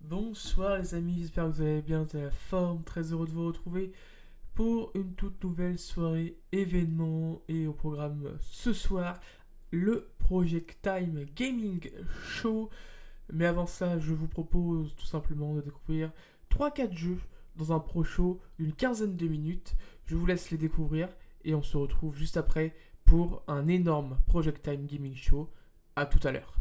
Bonsoir les amis, j'espère que vous allez bien, de la forme, très heureux de vous retrouver pour une toute nouvelle soirée événement et au programme ce soir, le Project Time Gaming Show. Mais avant ça, je vous propose tout simplement de découvrir 3-4 jeux dans un pro show d'une quinzaine de minutes. Je vous laisse les découvrir et on se retrouve juste après pour un énorme Project Time Gaming Show. A tout à l'heure.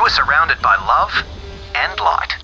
Surrounded by love and light.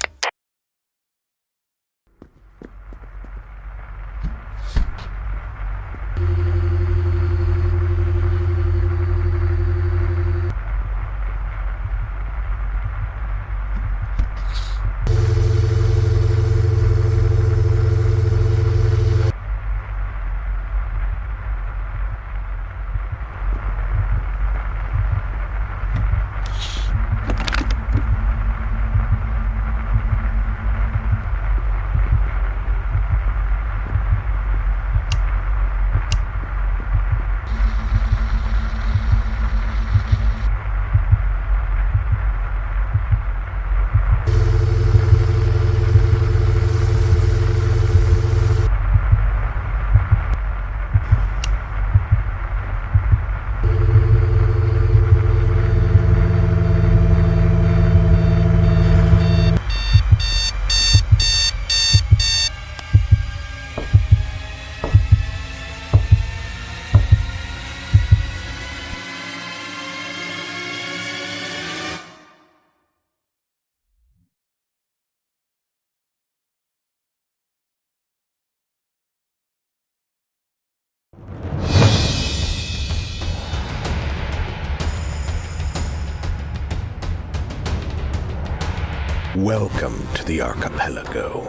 Welcome to the archipelago,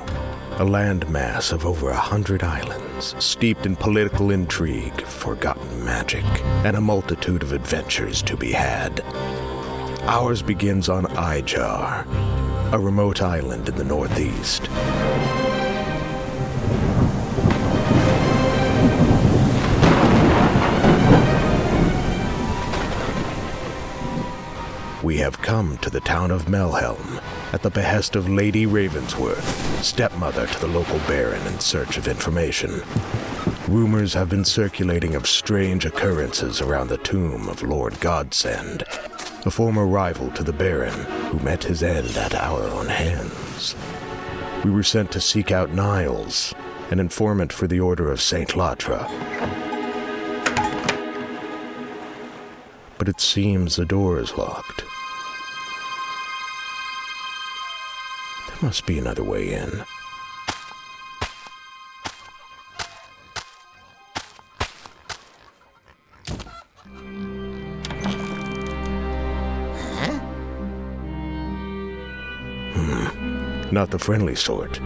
a landmass of over 100 islands, steeped in political intrigue, forgotten magic, and a multitude of adventures to be had. Ours begins on Ijar, a remote island in the northeast. We have come to the town of Melhelm at the behest of Lady Ravensworth, stepmother to the local baron, in search of information. Rumors have been circulating of strange occurrences around the tomb of Lord Godsend, a former rival to the baron who met his end at our own hands. We were sent to seek out Niles, an informant for the Order of St. Latra. But it seems the door is locked. There must be another way in. Not the friendly sort.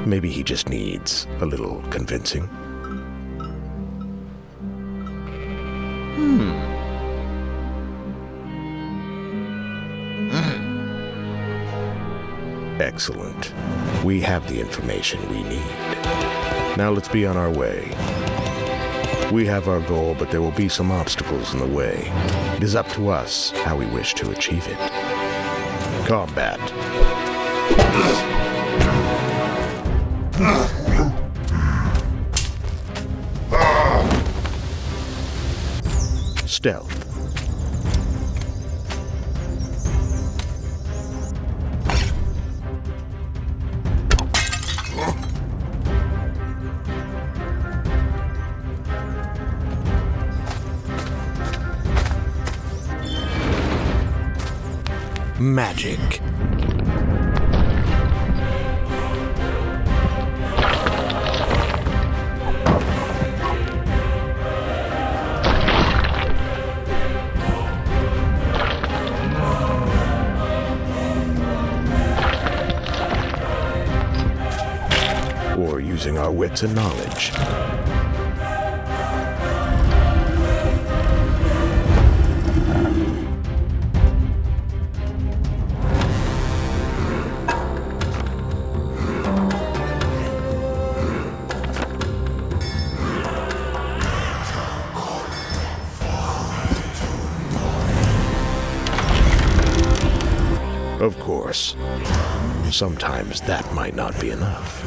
Maybe he just needs a little convincing. Excellent. We have the information we need. Now let's be on our way. We have our goal, but there will be some obstacles in the way. It is up to us how we wish to achieve it. Combat. Stealth. Magic. Or using our wits and knowledge. Of course, sometimes that might not be enough.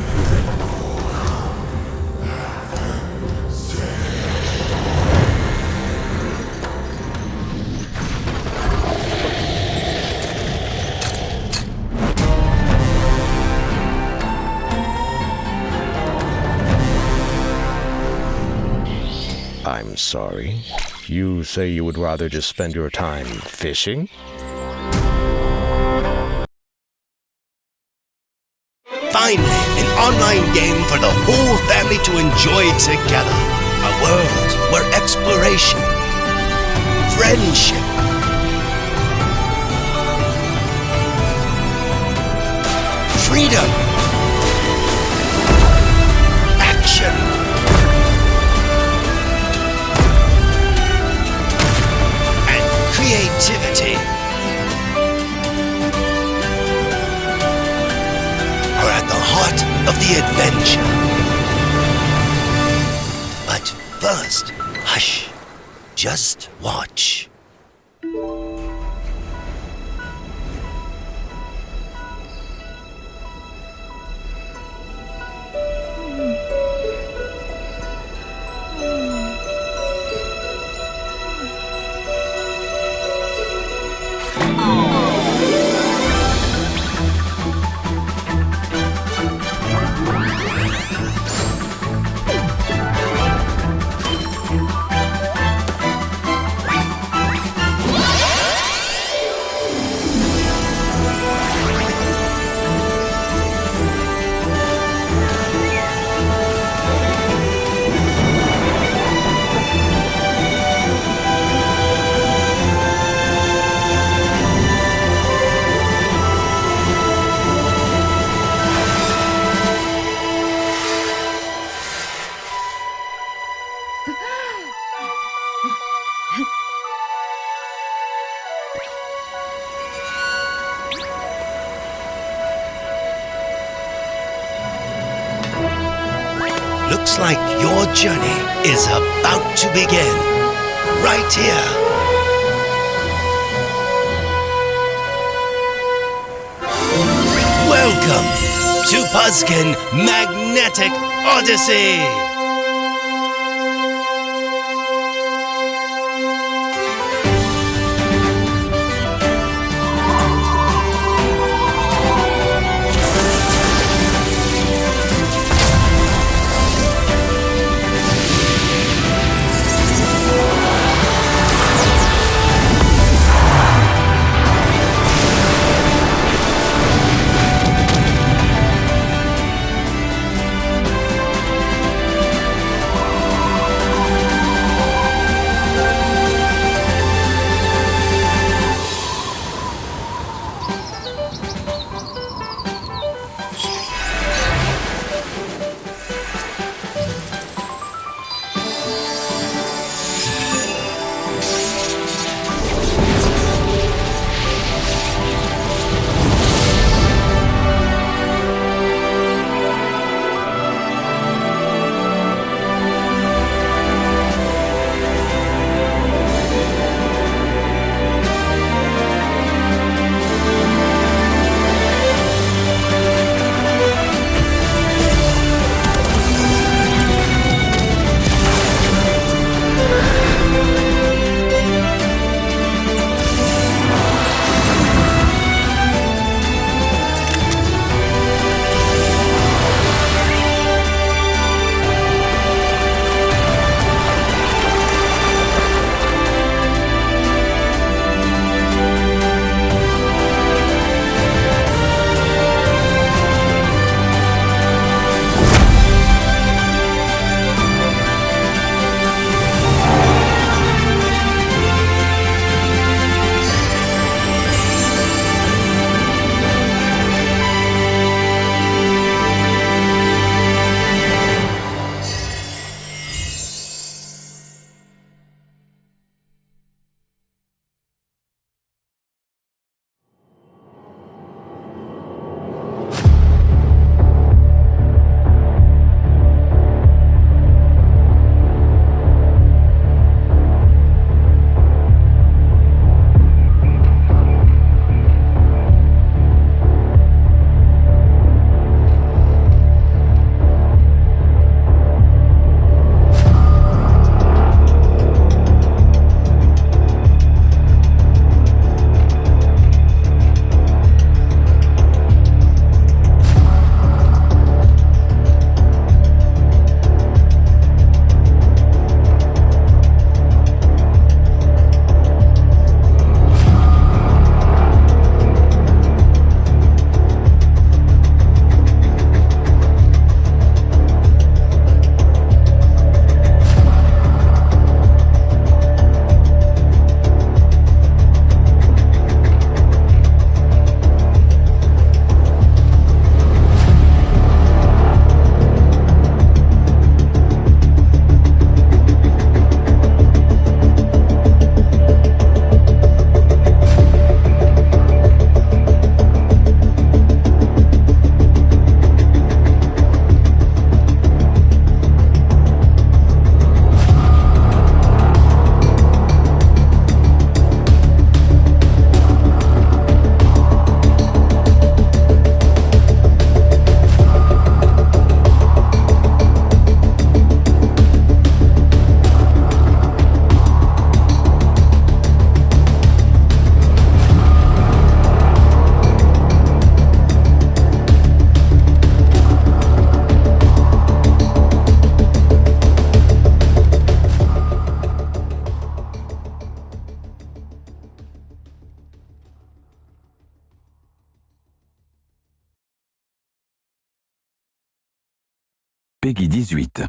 I'm sorry. You say you would rather just spend your time fishing? Finally, an online game for the whole family to enjoy together. A world where exploration, friendship, freedom, action, and creativity are at the heart of the adventure. But first, hush, just watch. looks like your journey is about to begin. Right here. Welcome to Puzzkin Magnetic Odyssey! Peggy 18.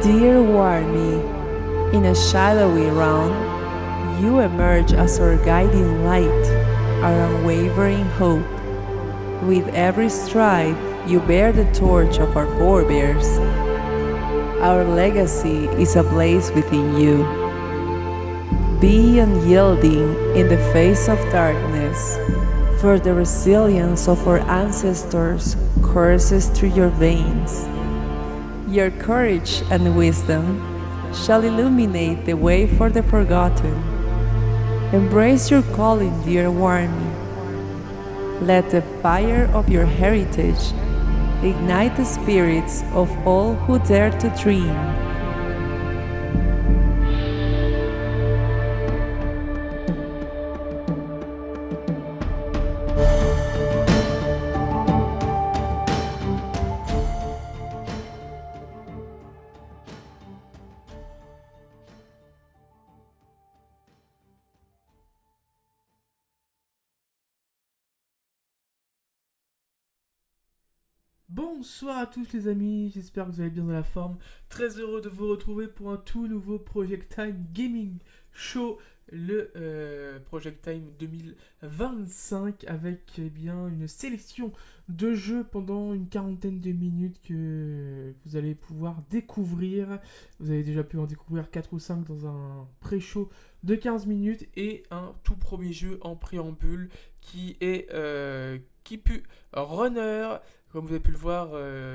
Dear Warmy, in a shadowy round, you emerge as our guiding light, our unwavering hope. With every stride, you bear the torch of our forebears. Our legacy is ablaze within you. Be unyielding in the face of darkness, for the resilience of our ancestors courses through your veins. Your courage and wisdom shall illuminate the way for the forgotten. Embrace your calling, dear Warmy. Let the fire of your heritage ignite the spirits of all who dare to dream. Bonsoir à tous les amis, j'espère que vous allez bien dans la forme. Très heureux de vous retrouver pour un tout nouveau Project Time Gaming Show, le Project Time 2025, avec bien une sélection de jeux pendant une quarantaine de minutes que vous allez pouvoir découvrir. Vous avez déjà pu en découvrir 4 ou 5 dans un pré-show de 15 minutes et un tout premier jeu en préambule qui est Keep Runner. Comme vous avez pu le voir,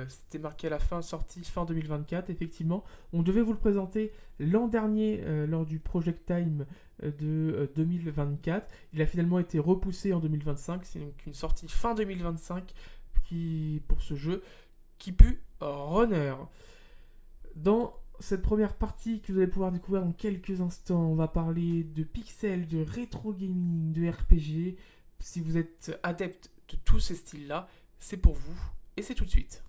c'était marqué à la fin, sortie fin 2024, effectivement. On devait vous le présenter l'an dernier lors du Project Time de 2024. Il a finalement été repoussé en 2025. C'est donc une sortie fin 2025 pour ce jeu, Keep Runner. Dans cette première partie que vous allez pouvoir découvrir dans quelques instants, on va parler de pixels, de rétro gaming, de RPG. Si vous êtes adepte de tous ces styles-là, c'est pour vous, et c'est tout de suite.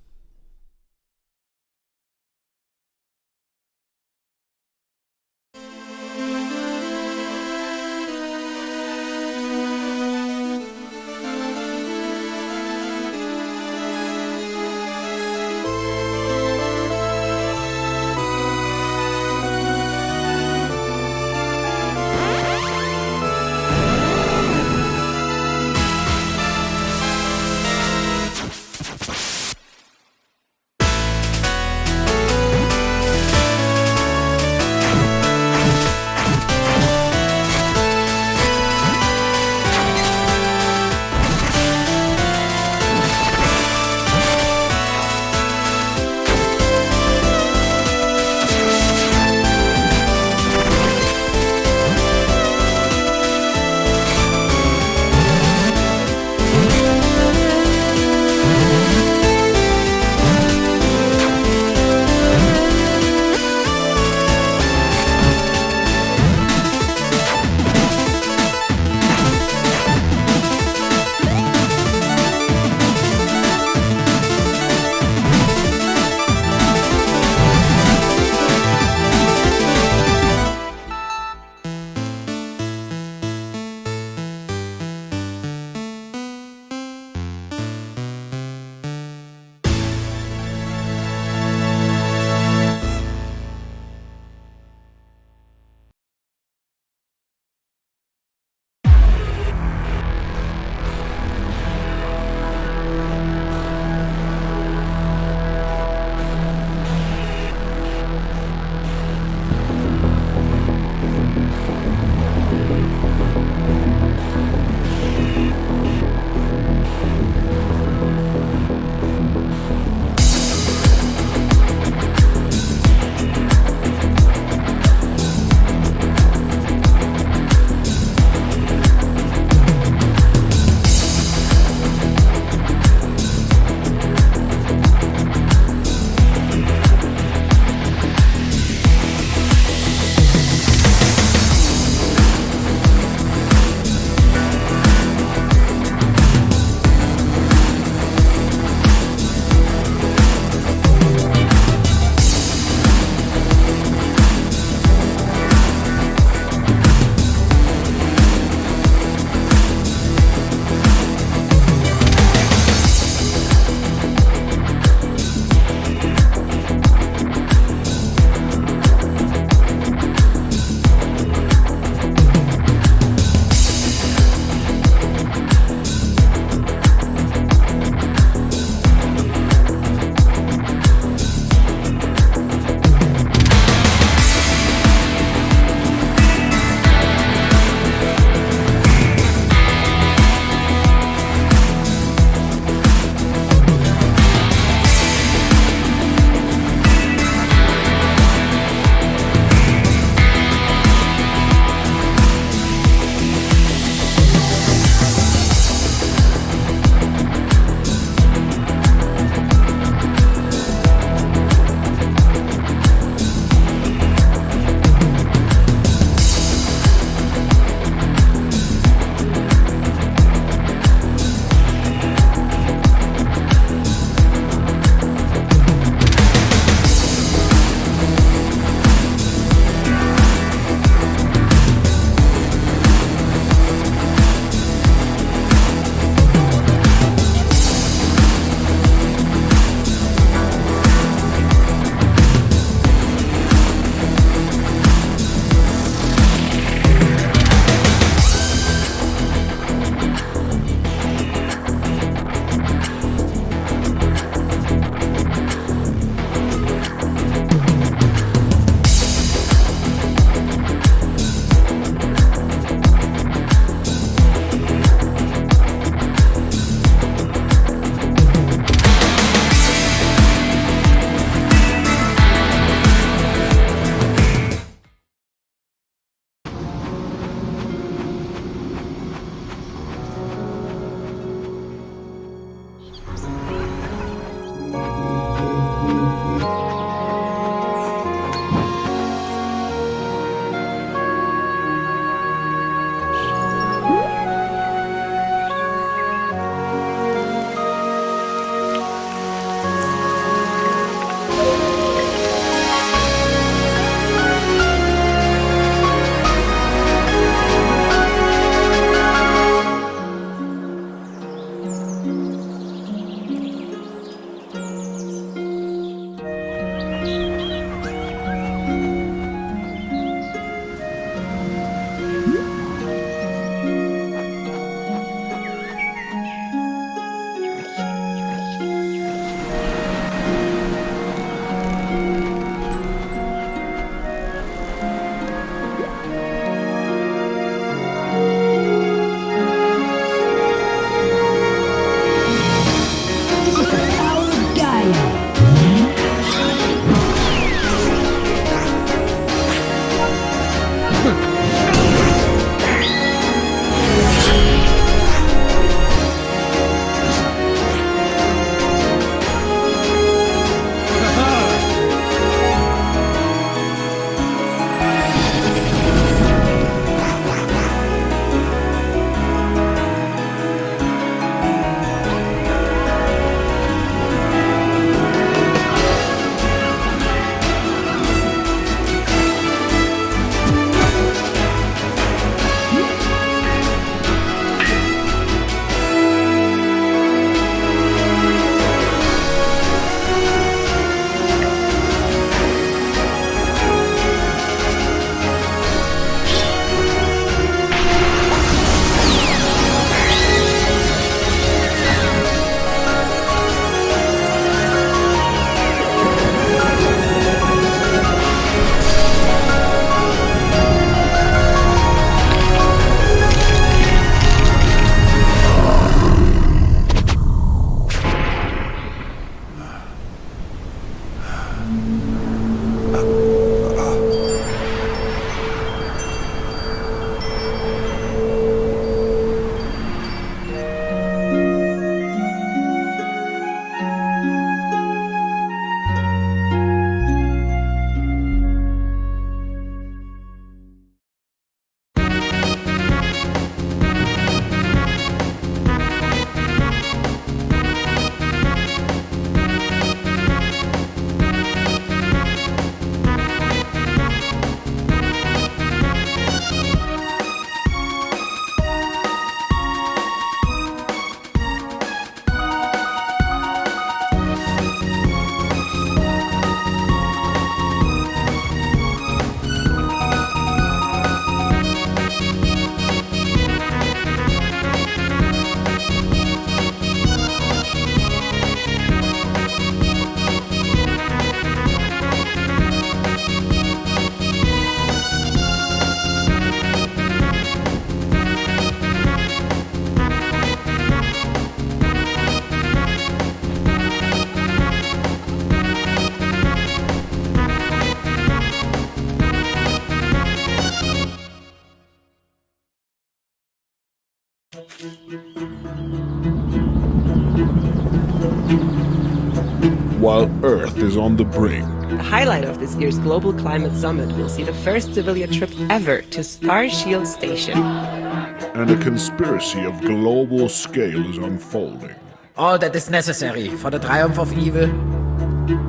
While Earth is on the brink, The highlight of this year's Global Climate Summit will see the first civilian trip ever to Starshield Station. and a conspiracy of global scale is unfolding. All that is necessary for the triumph of evil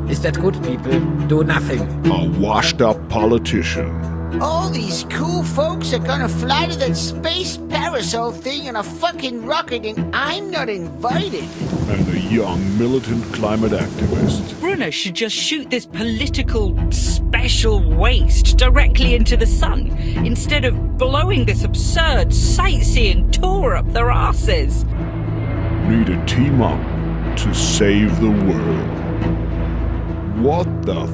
is that good people do nothing. A washed-up politician All these cool folks are gonna fly to that space parasol thing in a fucking rocket and I'm not invited. and a young militant climate activist. Bruno should just shoot this political special waste directly into the sun instead of blowing this absurd sightseeing tour up their asses. Need to team up to save the world. What the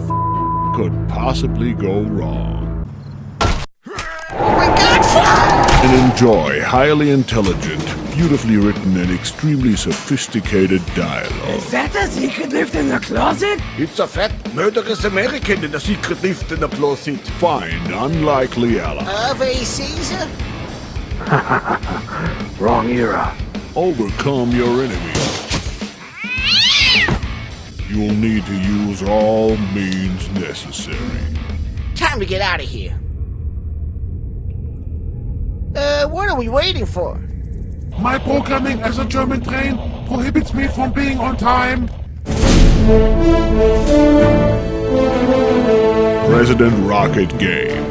could possibly go wrong? And enjoy highly intelligent, beautifully written, and extremely sophisticated dialogue. That a secret lift in the closet? It's a fat, murderous American in a secret lift in the closet. Find unlikely allies. Ave Caesar? Wrong era. Overcome your enemies. You'll need to use all means necessary. Time to get out of here. What are we waiting for? My programming as a German train prohibits me from being on time. President Rocket Game.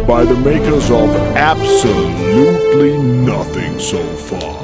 By the makers of absolutely nothing so far.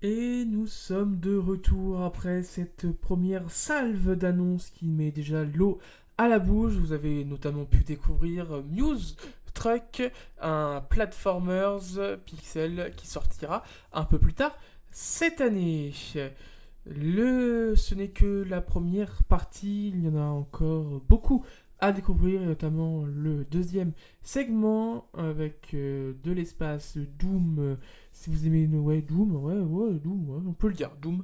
Et nous sommes de retour après cette première salve d'annonces qui met déjà l'eau à la bouche. Vous avez notamment pu découvrir Muse Truck, un platformers pixel qui sortira un peu plus tard cette année. Ce n'est que la première partie, il y en a encore beaucoup à découvrir, et notamment le deuxième segment avec de l'espace Doom, si vous aimez Doom, Doom, on peut le dire, Doom,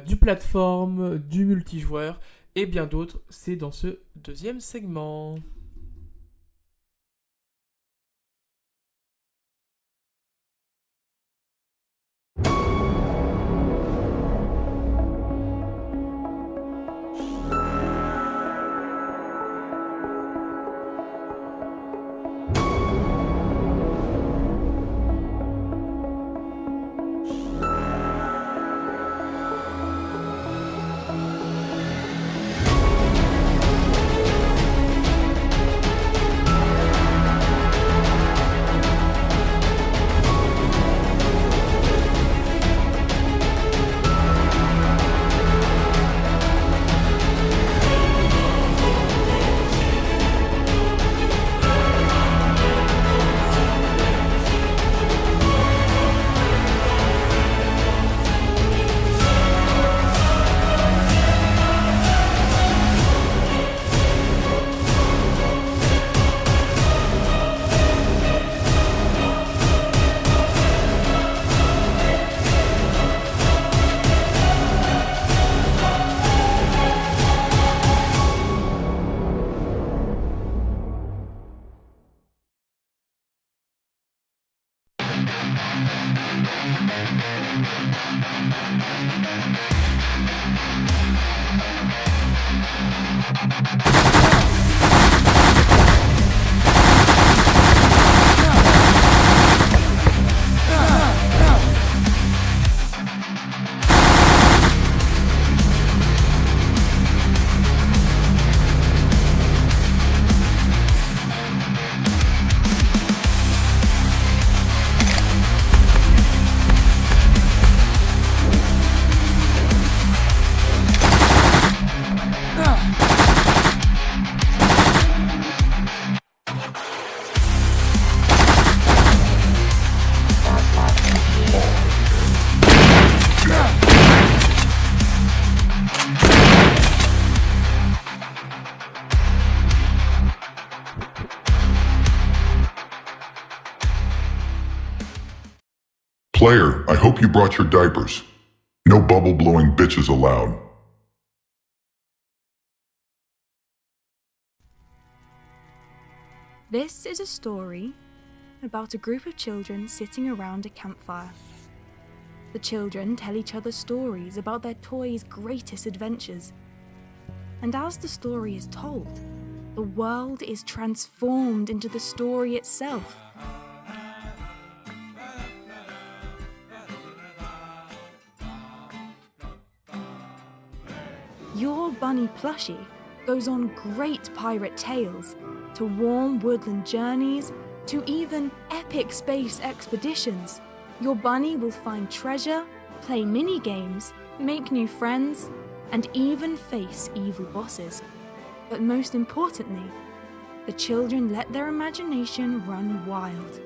du plateforme, du multijoueur et bien d'autres, c'est dans ce deuxième segment. Player, I hope you brought your diapers. No bubble-blowing bitches allowed. This is a story about a group of children sitting around a campfire. The children tell each other stories about their toys' greatest adventures. And as the story is told, the world is transformed into the story itself. Your bunny plushie goes on great pirate tales, to warm woodland journeys, to even epic space expeditions. Your bunny will find treasure, play mini-games, make new friends, and even face evil bosses. But most importantly, the children let their imagination run wild.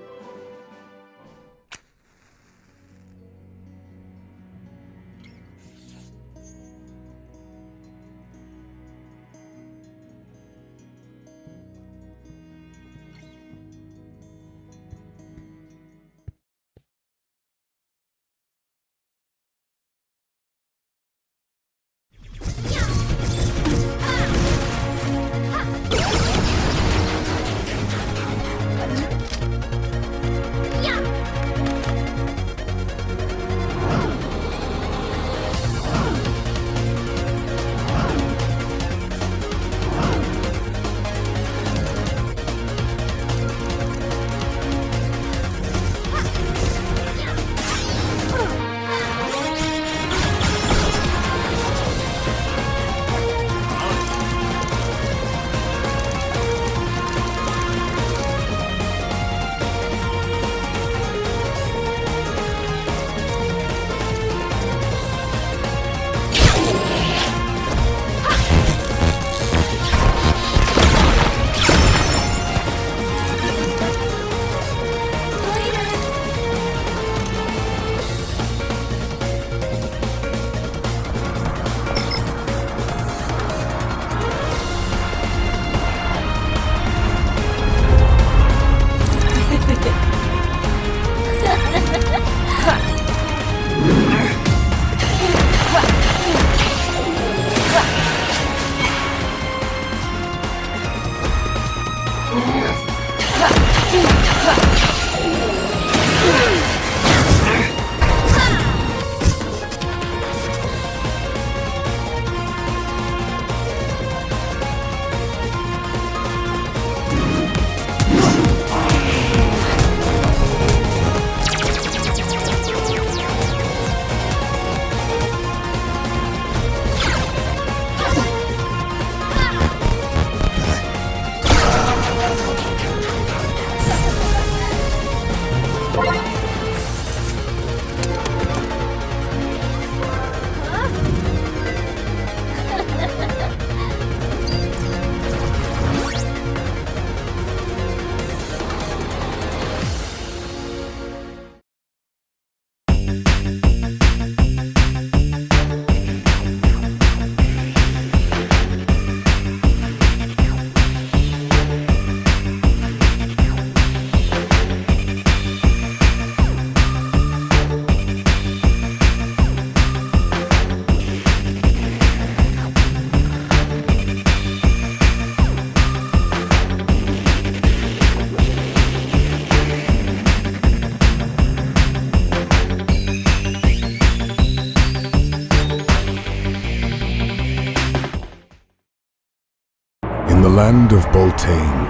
land of Beltane,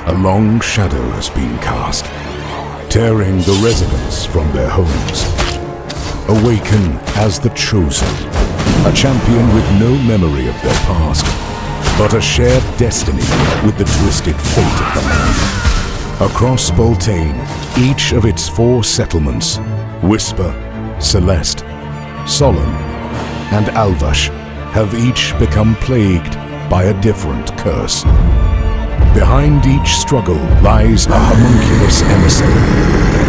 a long shadow has been cast, tearing the residents from their homes. Awaken as the chosen, a champion with no memory of their past, but a shared destiny with the twisted fate of the land. Across Beltane, each of its 4 settlements, Whisper, Celeste, Solemn, and Alvash, have each become plagued by a different curse. Behind each struggle lies a homunculus emissary,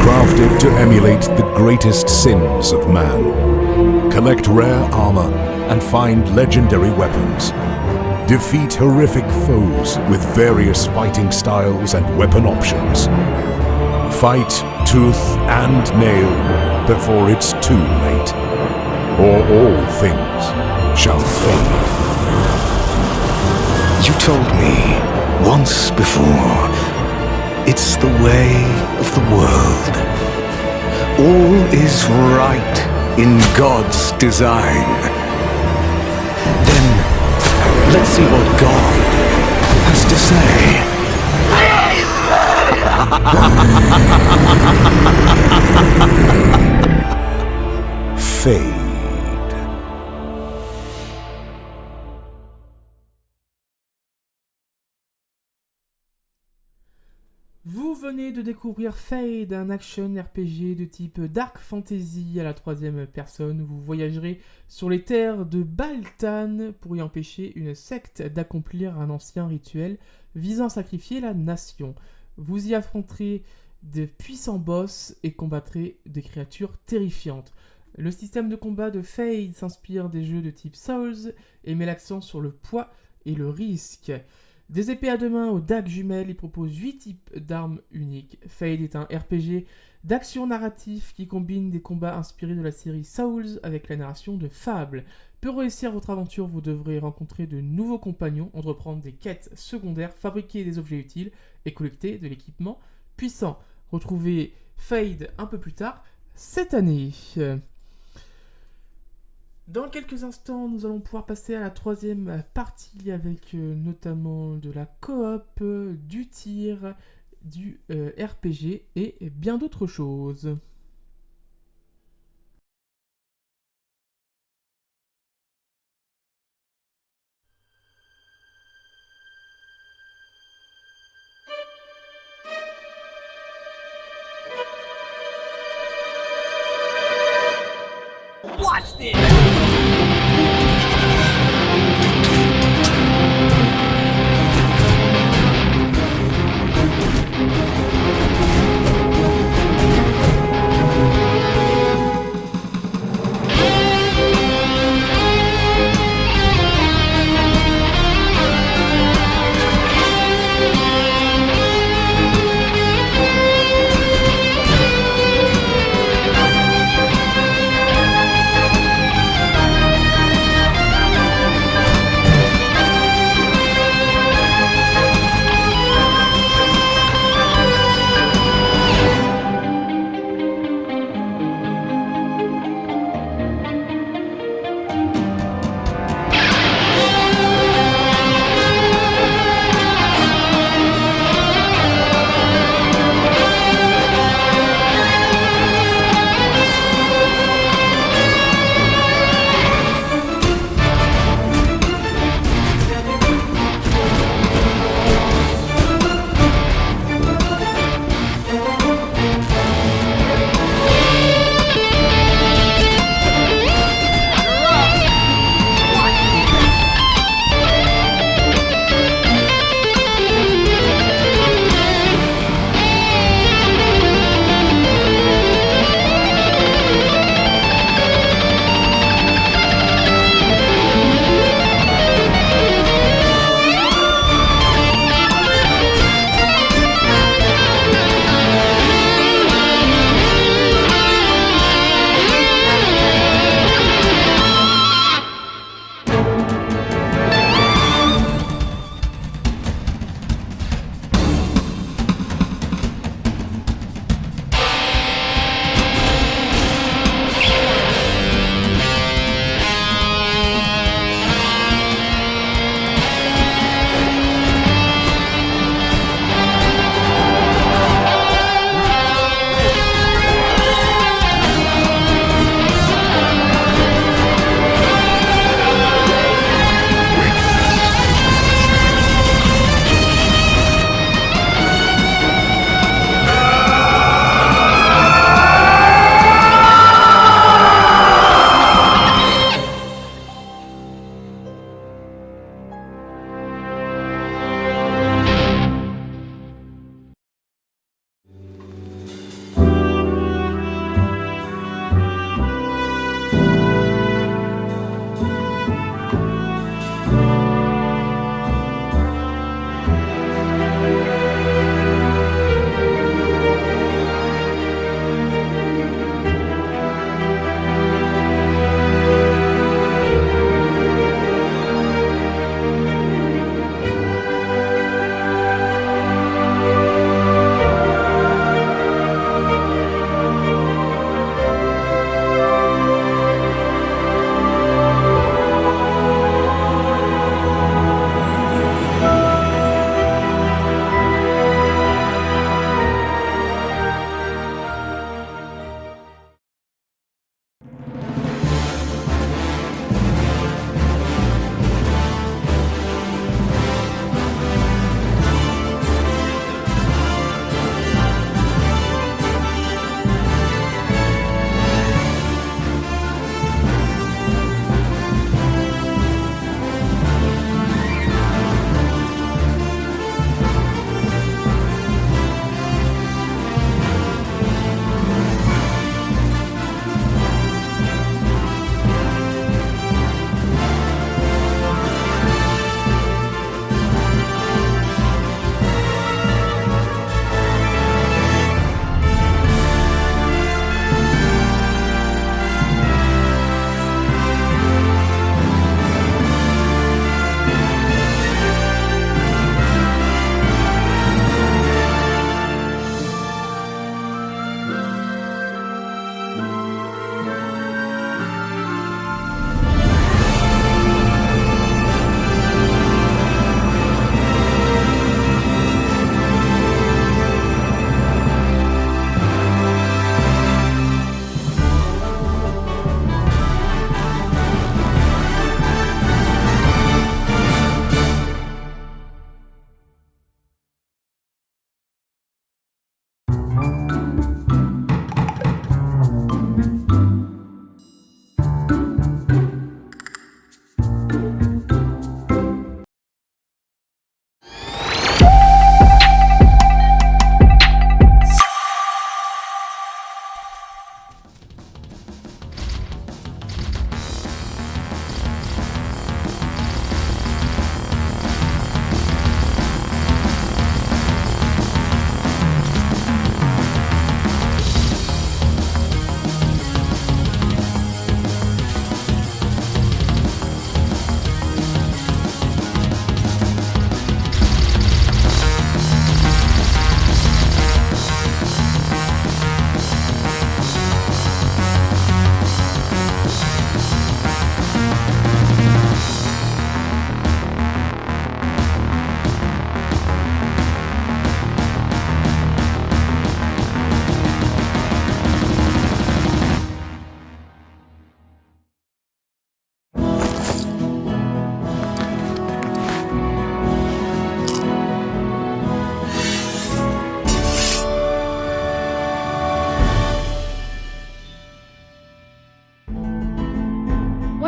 crafted to emulate the greatest sins of man. Collect rare armor and find legendary weapons. Defeat horrific foes with various fighting styles and weapon options. Fight tooth and nail before it's too late, or all things shall fade. You told me once before, it's the way of the world. All is right in God's design. Then let's see what God has to say. Fade. Vous venez de découvrir Fade, un action RPG de type Dark Fantasy à la 3e personne. Vous voyagerez sur les terres de Baltan pour y empêcher une secte d'accomplir un ancien rituel visant à sacrifier la nation. Vous y affronterez de puissants boss et combattrez des créatures terrifiantes. Le système de combat de Fade s'inspire des jeux de type Souls et met l'accent sur le poids et le risque. Des épées à 2 mains aux dagues jumelles, il propose 8 types d'armes uniques. Fade est un RPG d'action narratif qui combine des combats inspirés de la série Souls avec la narration de fables. Pour réussir votre aventure, vous devrez rencontrer de nouveaux compagnons, entreprendre des quêtes secondaires, fabriquer des objets utiles et collecter de l'équipement puissant. Retrouvez Fade un peu plus tard cette année. Dans quelques instants, nous allons pouvoir passer à la 3e partie avec notamment de la coop, du tir, du RPG et bien d'autres choses. Watch this!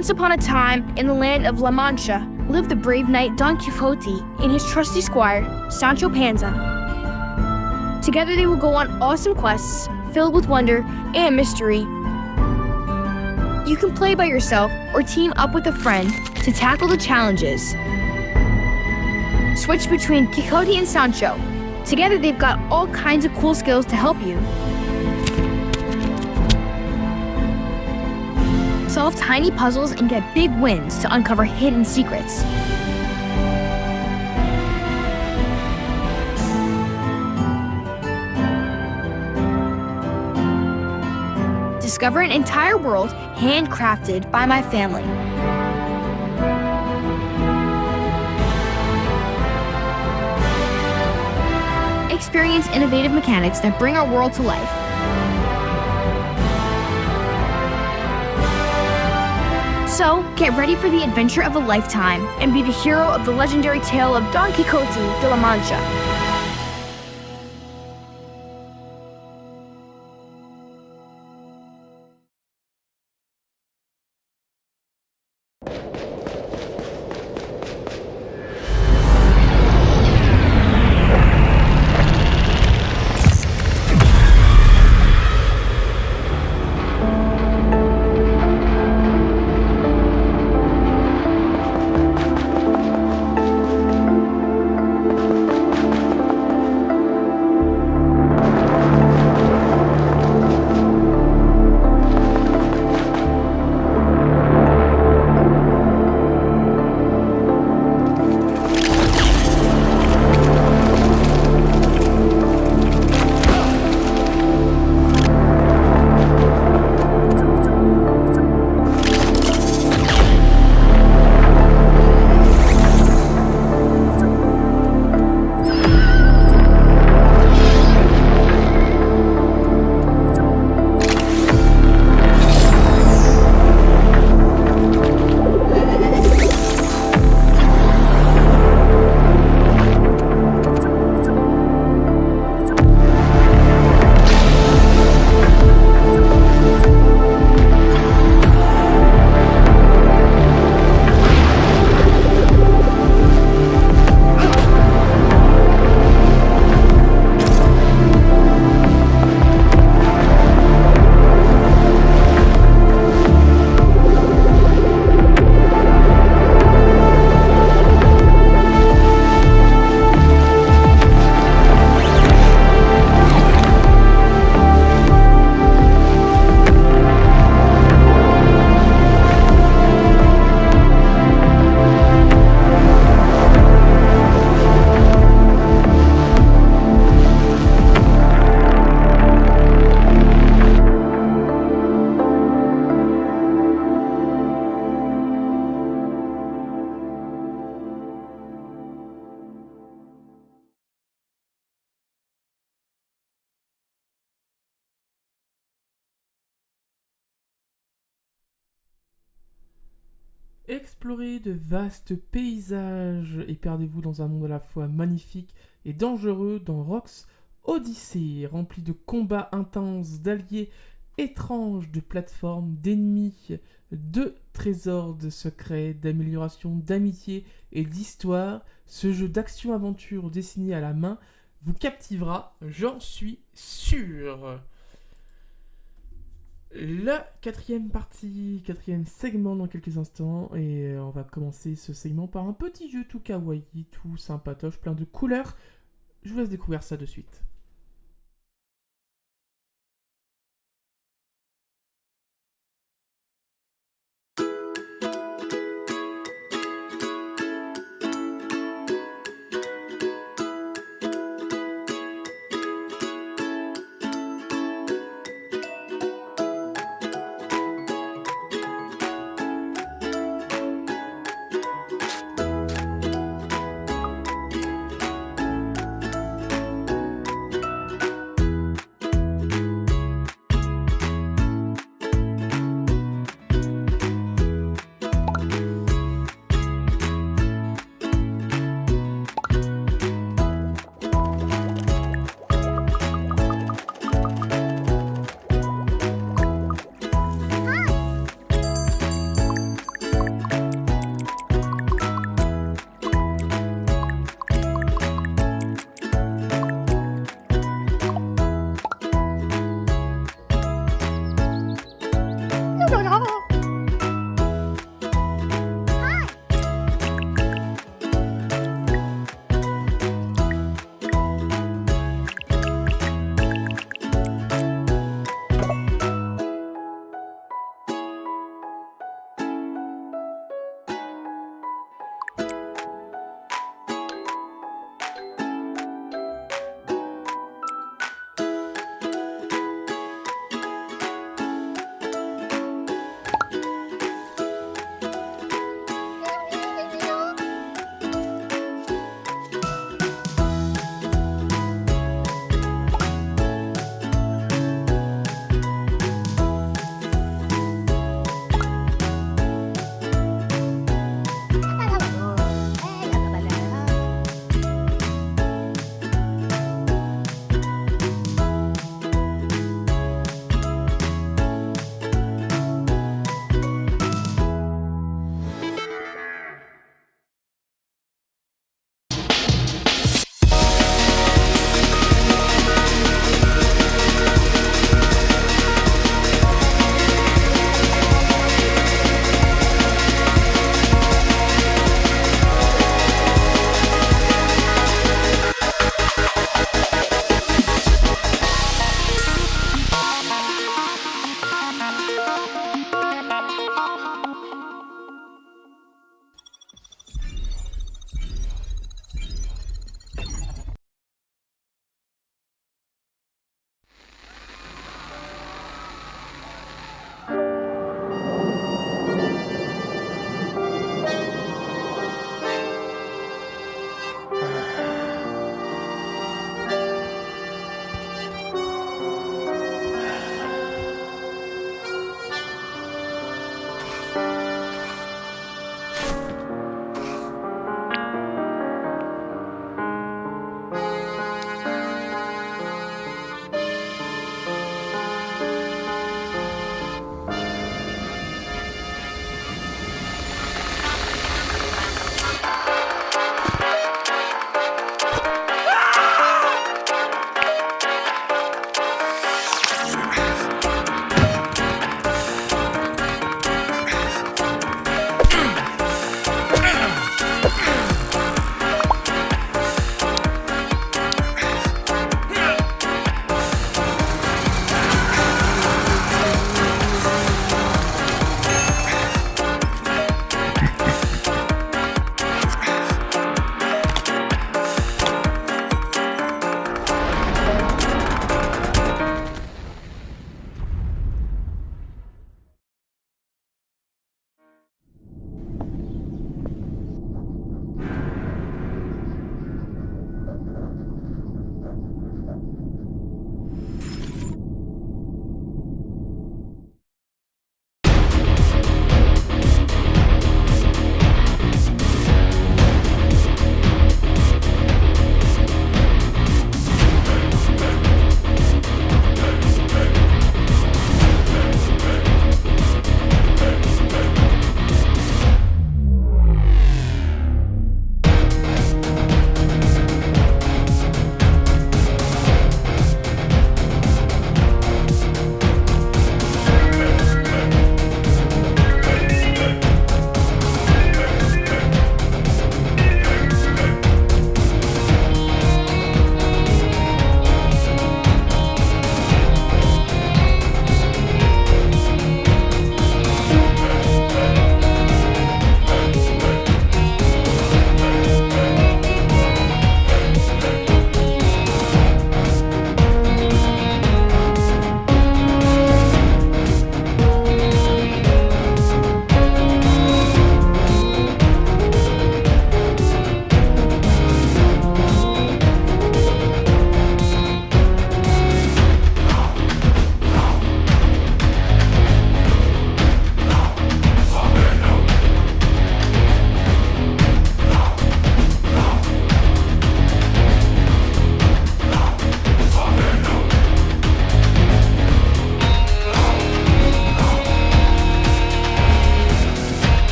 Once upon a time, in the land of La Mancha, lived the brave knight Don Quixote and his trusty squire, Sancho Panza. Together they will go on awesome quests filled with wonder and mystery. You can play by yourself or team up with a friend to tackle the challenges. Switch between Quixote and Sancho. Together they've got all kinds of cool skills to help you. Solve tiny puzzles and get big wins to uncover hidden secrets. Discover an entire world handcrafted by my family. Experience innovative mechanics that bring our world to life. So, get ready for the adventure of a lifetime and be the hero of the legendary tale of Don Quixote de la Mancha. Explorez de vastes paysages et perdez-vous dans un monde à la fois magnifique et dangereux dans Rock's Odyssey, rempli de combats intenses, d'alliés étranges, de plateformes, d'ennemis, de trésors, de secrets, d'amélioration, d'amitié et d'histoire. Ce jeu d'action-aventure dessiné à la main vous captivera, j'en suis sûr. La quatrième segment dans quelques instants, et on va commencer ce segment par un petit jeu tout kawaii, tout sympatoche, plein de couleurs. Je vous laisse découvrir ça de suite.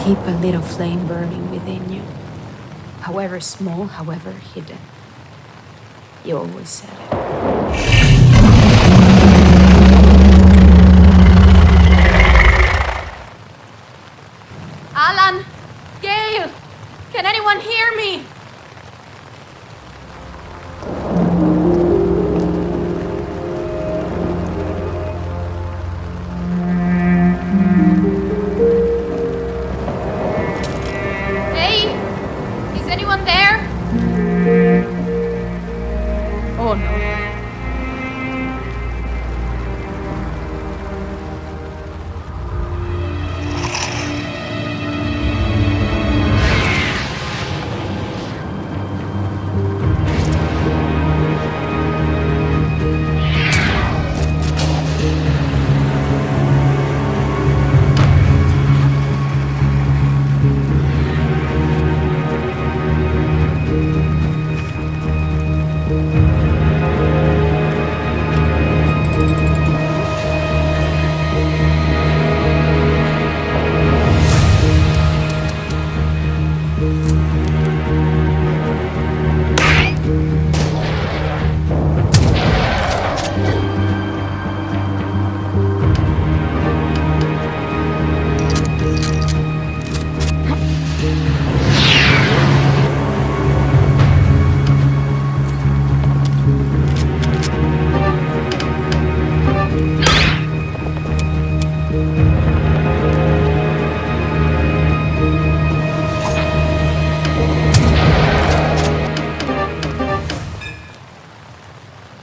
Keep a little flame burning within you. However small, however hidden. You always said it. Alan! Gail! Can anyone hear me? Hey! Is anyone there? Oh no.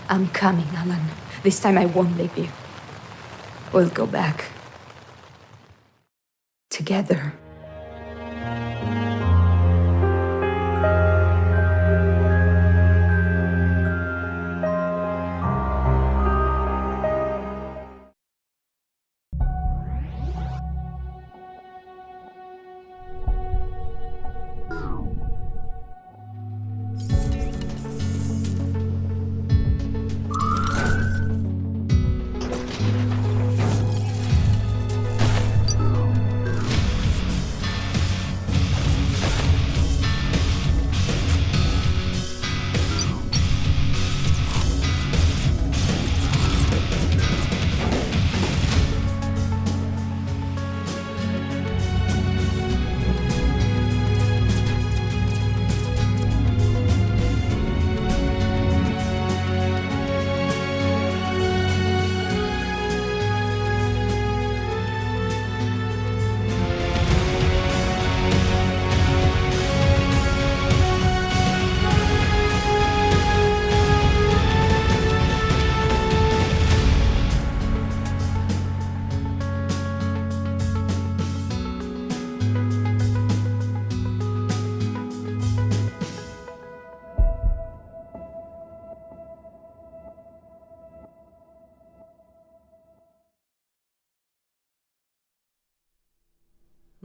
I'm coming, Alan. This time I won't leave you. We'll go back. Together.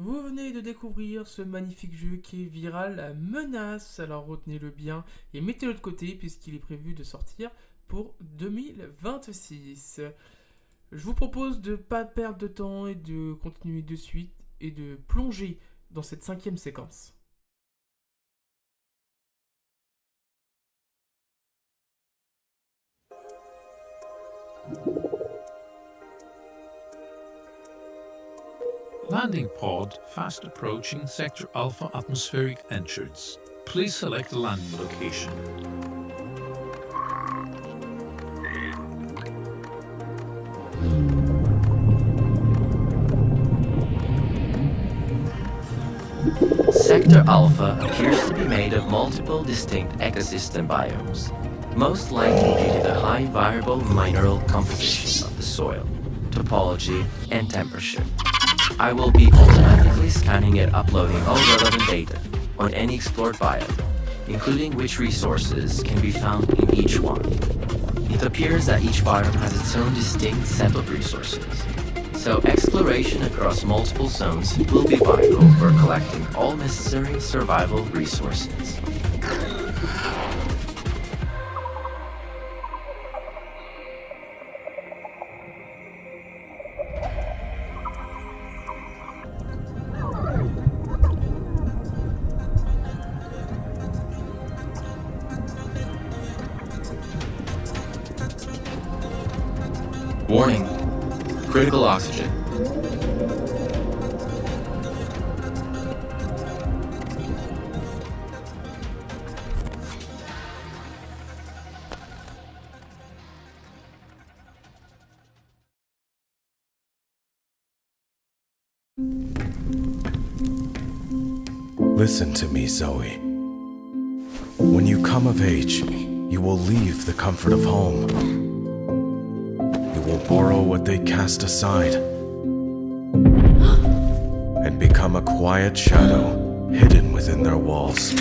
Vous venez de découvrir ce magnifique jeu qui est viral, la menace, alors retenez-le bien et mettez-le de côté puisqu'il est prévu de sortir pour 2026. Je vous propose de ne pas perdre de temps et de continuer de suite et de plonger dans cette 5e séquence. Landing pod fast approaching Sector Alpha atmospheric entrance. Please select the landing location. Sector Alpha appears to be made of multiple distinct ecosystem biomes, most likely due to the high variable mineral composition of the soil, topology, and temperature. I will be automatically scanning and uploading all relevant data on any explored biome, including which resources can be found in each one. It appears that each biome has its own distinct set of resources, so exploration across multiple zones will be vital for collecting all necessary survival resources. Warning. Critical oxygen. Listen to me, Zoe. When you come of age, you will leave the comfort of home. You will borrow what they cast aside and become a quiet shadow hidden within their walls.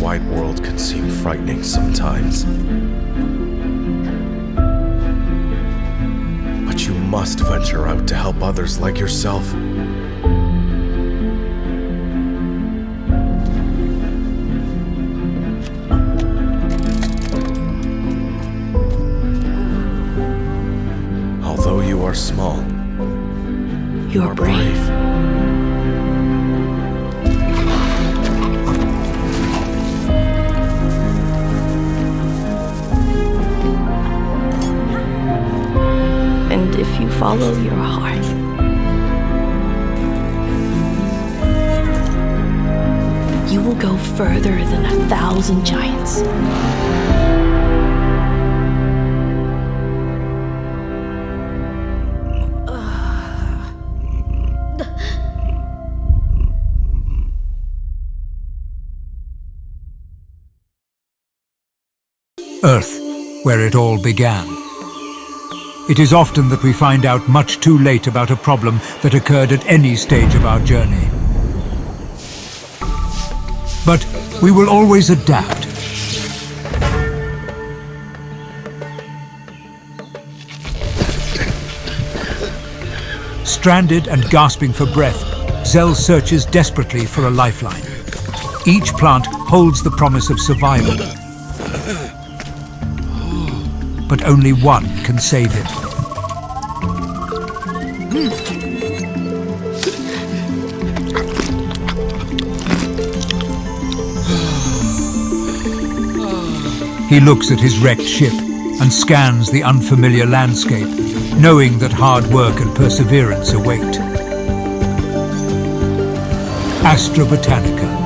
Wide world can seem frightening sometimes. But you must venture out to help others like yourself. Although you are small, you are brave. If you follow your heart, you will go further than 1,000 giants. Earth, where it all began. It is often that we find out much too late about a problem that occurred at any stage of our journey. But we will always adapt. Stranded and gasping for breath, Zell searches desperately for a lifeline. Each plant holds the promise of survival, but only one can save it. He looks at his wrecked ship and scans the unfamiliar landscape, knowing that hard work and perseverance await. Astra Botanica.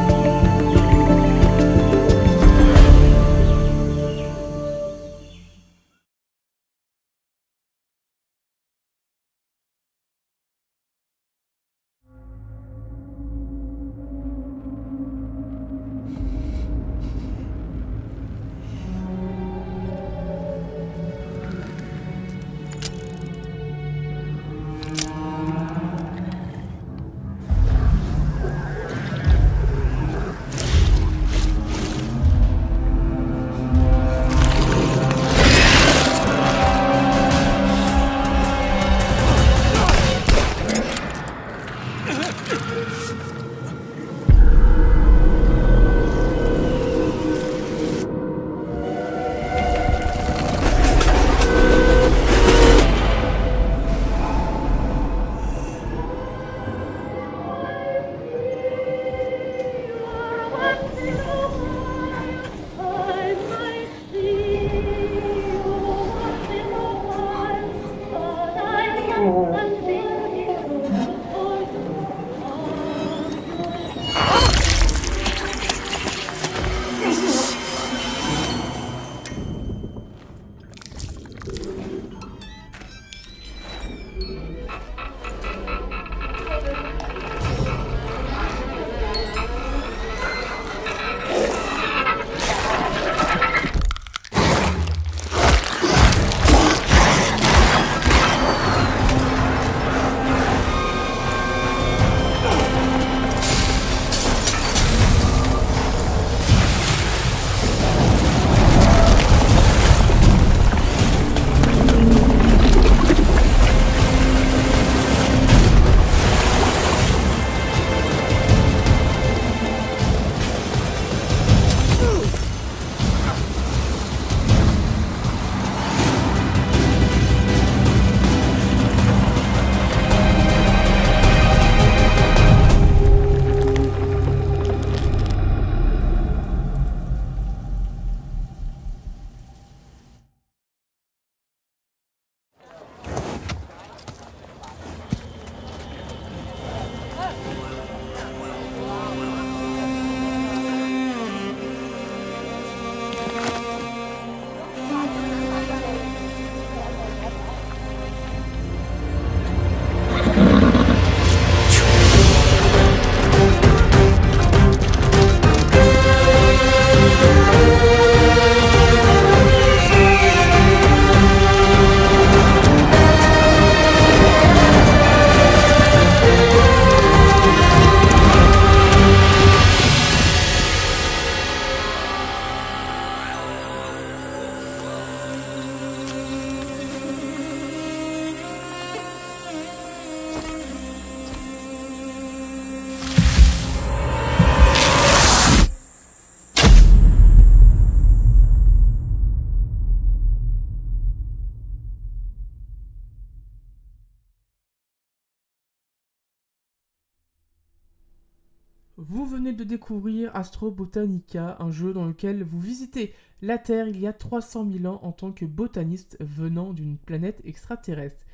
venez de découvrir Astro Botanica, un jeu dans lequel vous visitez la Terre il y a 300 000 ans en tant que botaniste venant d'une planète extraterrestre.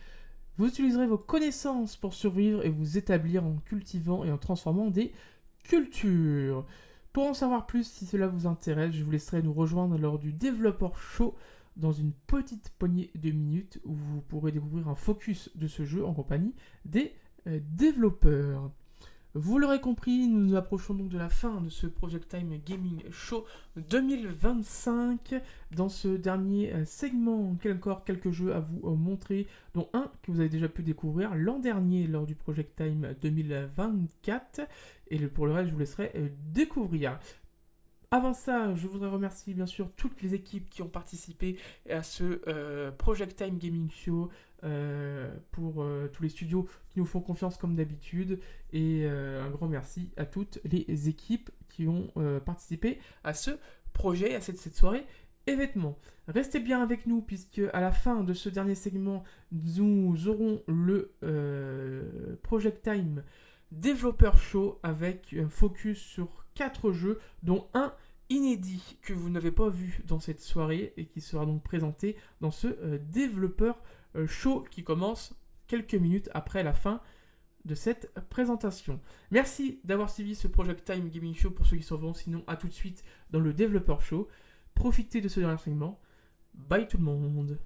Vous utiliserez vos connaissances pour survivre et vous établir en cultivant et en transformant des cultures. Pour en savoir plus, si cela vous intéresse, je vous laisserai nous rejoindre lors du développeur show dans une petite poignée de minutes où vous pourrez découvrir un focus de ce jeu en compagnie des développeurs. Vous l'aurez compris, nous nous approchons donc de la fin de ce Project Time Gaming Show 2025. Dans ce dernier segment, encore quelques jeux à vous montrer, dont un que vous avez déjà pu découvrir l'an dernier lors du Project Time 2024. Et pour le reste, je vous laisserai découvrir. Avant ça, je voudrais remercier bien sûr toutes les équipes qui ont participé à ce Project Time Gaming Show, pour tous les studios qui nous font confiance comme d'habitude, et un grand merci à toutes les équipes qui ont participé à ce projet, à cette soirée événement. Restez bien avec nous puisque à la fin de ce dernier segment, nous aurons le Project Time Developer Show avec un focus sur 4 jeux, dont un inédit que vous n'avez pas vu dans cette soirée et qui sera donc présenté dans ce développeur show qui commence quelques minutes après la fin de cette présentation. Merci d'avoir suivi ce Project Time Gaming Show pour ceux qui s'en vont, sinon à tout de suite dans le développeur show. Profitez de ce dernier segment. Bye tout le monde.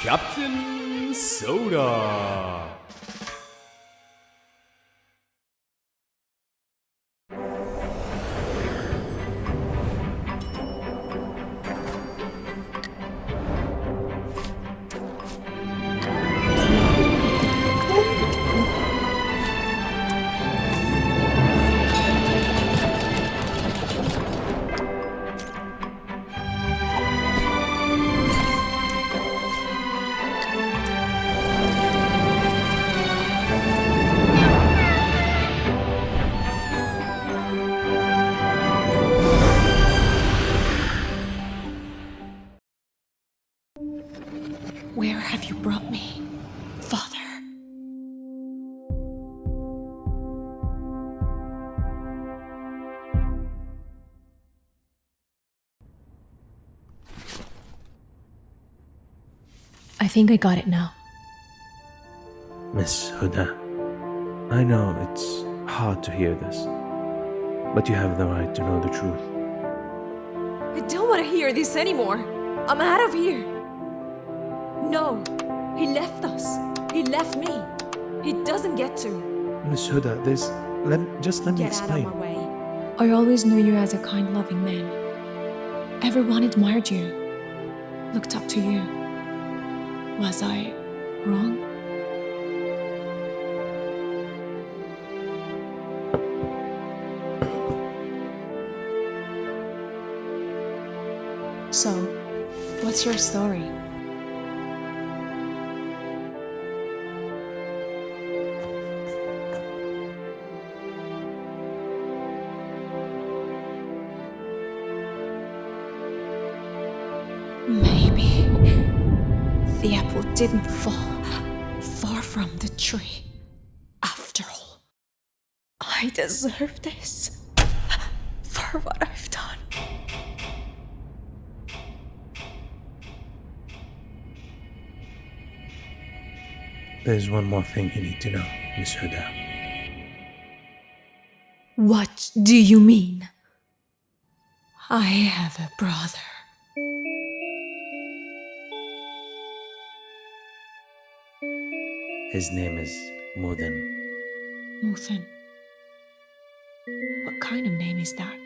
Captain Soda. Where have you brought me, Father? I think I got it now. Miss Huda, I know it's hard to hear this, but you have the right to know the truth. I don't want to hear this anymore. I'm out of here. No, he left us. He left me. He doesn't get to. Miss Huda, just let me explain. Get out of my way. I always knew you as a kind, loving man. Everyone admired you, looked up to you. Was I wrong? So, what's your story? Maybe the apple didn't fall far from the tree. After all, I deserve this for what I've done. There's one more thing you need to know, Miss Huda. What do you mean? I have a brother. His name is Mudin. Muthin. What kind of name is that?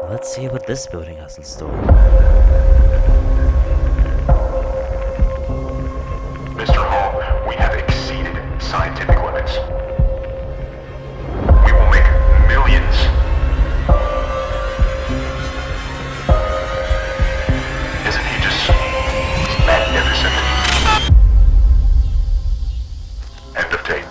Let's see what this building has in store. Mr. Hall, we have exceeded scientific limits. We will make millions. Isn't he just magnificent? End of tape.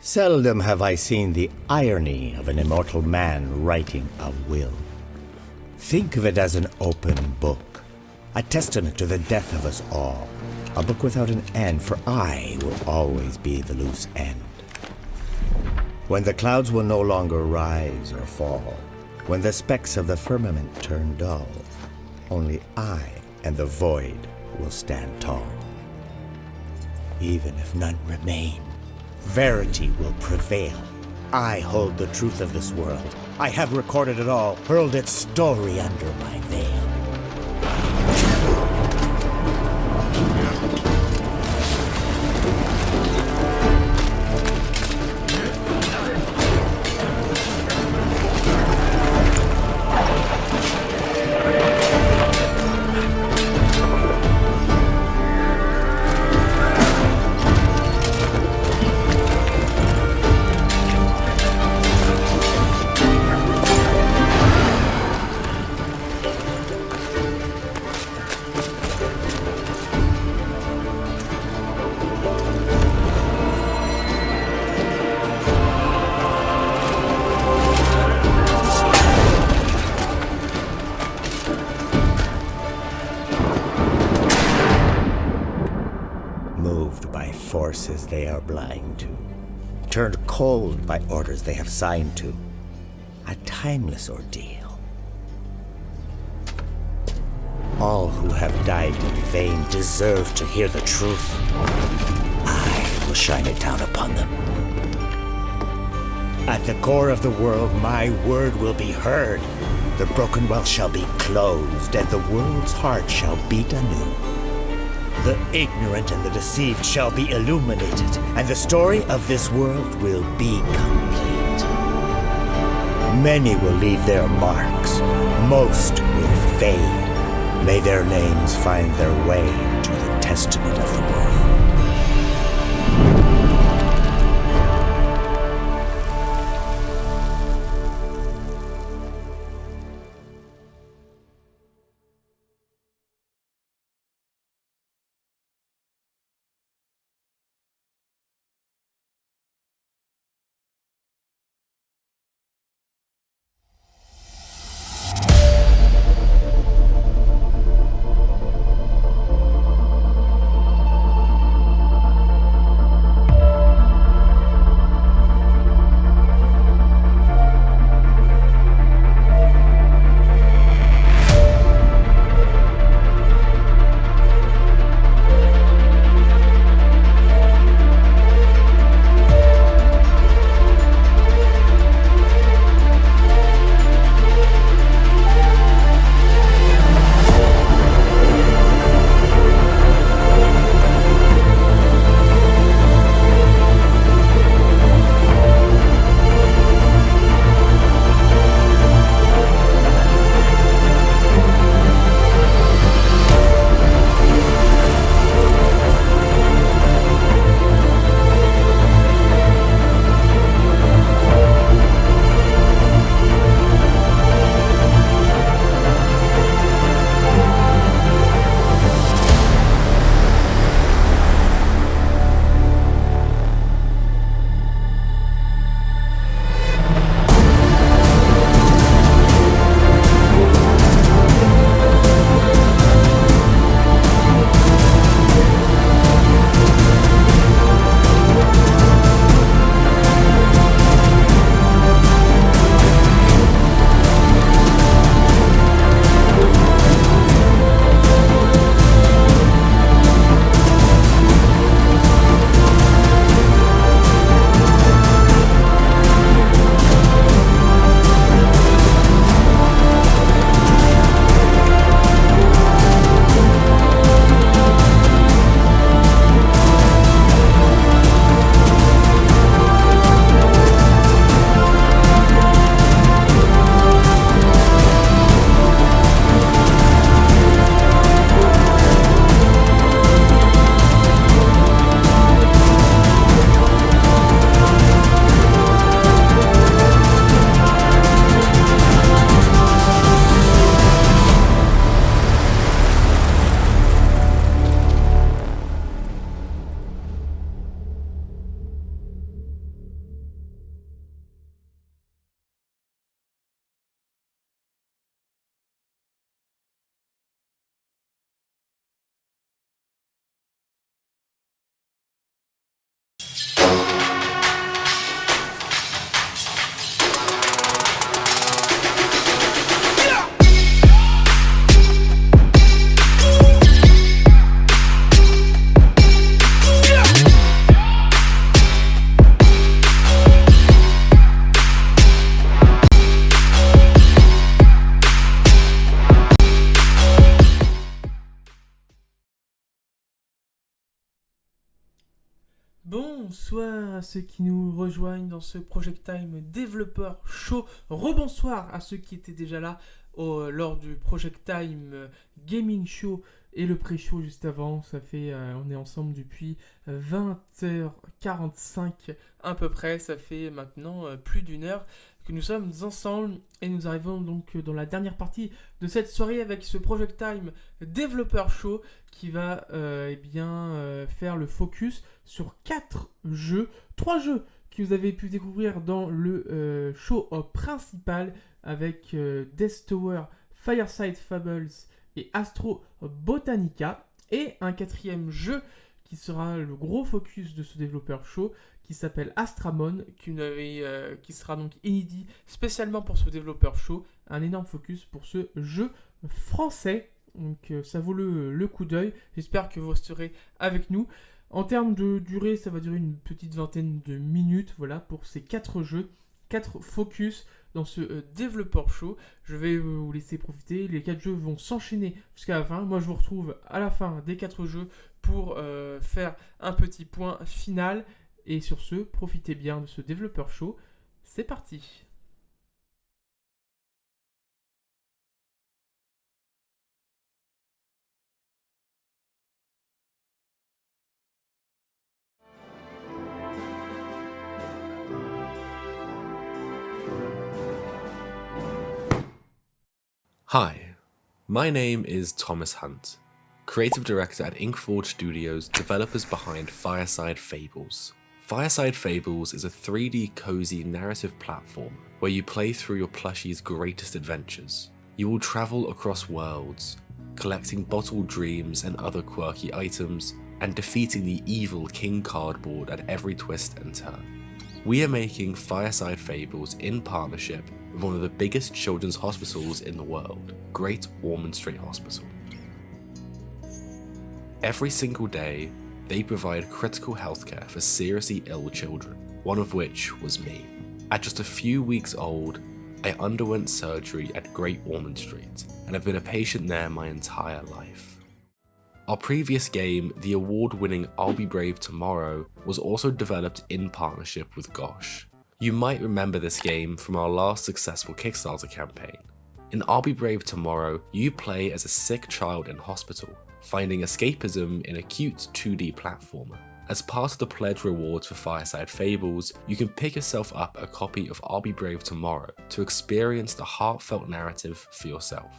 Seldom have I seen the irony of an immortal man writing a will. Think of it as an open book, a testament to the death of us all, a book without an end, for I will always be the loose end. When the clouds will no longer rise or fall, when the specks of the firmament turn dull, only I and the void will stand tall. Even if none remain, verity will prevail. I hold the truth of this world. I have recorded it all, hurled its story under my veil. Forces they are blind to, turned cold by orders they have signed to, a timeless ordeal. All who have died in vain deserve to hear the truth. I will shine it down upon them. At the core of the world, my word will be heard. The broken well shall be closed, and the world's heart shall beat anew. The ignorant and the deceived shall be illuminated, and the story of this world will be complete. Many will leave their marks, most will fade. May their names find their way to the testament of the world. Bonsoir à ceux qui nous rejoignent dans ce Project Time Développeur Show. Rebonsoir à ceux qui étaient déjà là lors du Project Time Gaming Show et le pré-show juste avant. Ça fait, on est ensemble depuis 20h45 à peu près. Ça fait maintenant plus d'une heure que nous sommes ensemble et nous arrivons donc dans la dernière partie de cette soirée avec ce Project Time Développeur Show qui va faire le focus sur 4 jeux, 3 jeux que vous avez pu découvrir dans le show principal avec Death Tower, Fireside Fables et Astro Botanica, et un 4e jeu qui sera le gros focus de ce développeur show qui s'appelle Astramon, qui sera donc inédit spécialement pour ce développeur show, un énorme focus pour ce jeu français. Donc ça vaut le coup d'œil. J'espère que vous resterez avec nous. En termes de durée, ça va durer une petite vingtaine de minutes, voilà, pour ces 4 jeux, 4 focus dans ce développeur show. Je vais vous laisser profiter. Les 4 jeux vont s'enchaîner jusqu'à la fin. Moi, je vous retrouve à la fin des 4 jeux pour faire un petit point final. Et sur ce, profitez bien de ce développeur show. C'est parti. Hi, my name is Thomas Hunt, creative director at Inkforge Studios, developers behind Fireside Fables. Fireside Fables is a 3D cozy narrative platform where you play through your plushie's greatest adventures. You will travel across worlds, collecting bottled dreams and other quirky items, and defeating the evil King Cardboard at every twist and turn. We are making Fireside Fables in partnership with one of the biggest children's hospitals in the world, Great Ormond Street Hospital. Every single day, they provide critical healthcare for seriously ill children, one of which was me. At just a few weeks old, I underwent surgery at Great Ormond Street and have been a patient there my entire life. Our previous game, the award-winning I'll Be Brave Tomorrow, was also developed in partnership with Gosh. You might remember this game from our last successful Kickstarter campaign. In I'll Be Brave Tomorrow, you play as a sick child in hospital, finding escapism in a cute 2D platformer. As part of the pledge rewards for Fireside Fables, you can pick yourself up a copy of I'll Be Brave Tomorrow to experience the heartfelt narrative for yourself.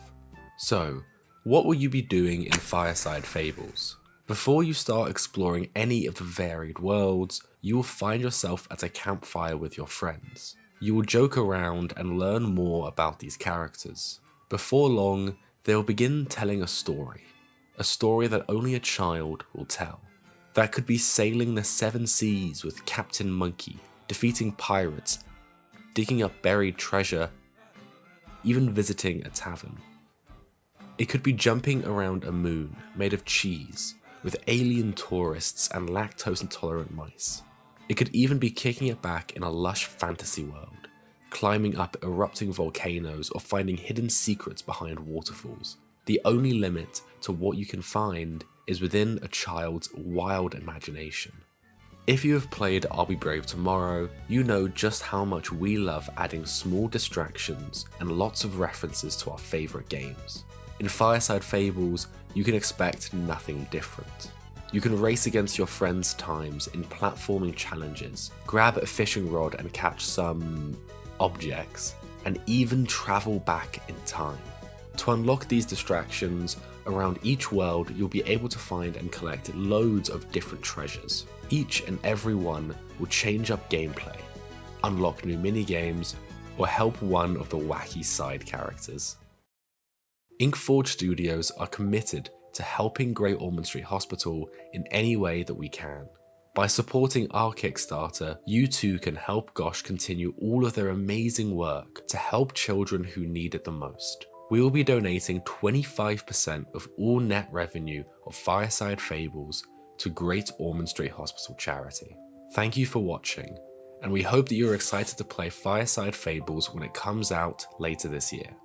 So, what will you be doing in Fireside Fables? Before you start exploring any of the varied worlds, you will find yourself at a campfire with your friends. You will joke around and learn more about these characters. Before long, they will begin telling a story that only a child will tell. That could be sailing the 7 seas with Captain Monkey, defeating pirates, digging up buried treasure, even visiting a tavern. It could be jumping around a moon made of cheese, with alien tourists and lactose-intolerant mice. It could even be kicking it back in a lush fantasy world, climbing up erupting volcanoes or finding hidden secrets behind waterfalls. The only limit to what you can find is within a child's wild imagination. If you have played I'll Be Brave Tomorrow, you know just how much we love adding small distractions and lots of references to our favourite games. In Fireside Fables, you can expect nothing different. You can race against your friends' times in platforming challenges, grab a fishing rod and catch some objects, and even travel back in time. To unlock these distractions, around each world you'll be able to find and collect loads of different treasures. Each and every one will change up gameplay, unlock new minigames, or help one of the wacky side characters. Inkforge Studios are committed to helping Great Ormond Street Hospital in any way that we can. By supporting our Kickstarter, you too can help Gosh continue all of their amazing work to help children who need it the most. We will be donating 25% of all net revenue of Fireside Fables to Great Ormond Street Hospital charity. Thank you for watching, and we hope that you're excited to play Fireside Fables when it comes out later this year.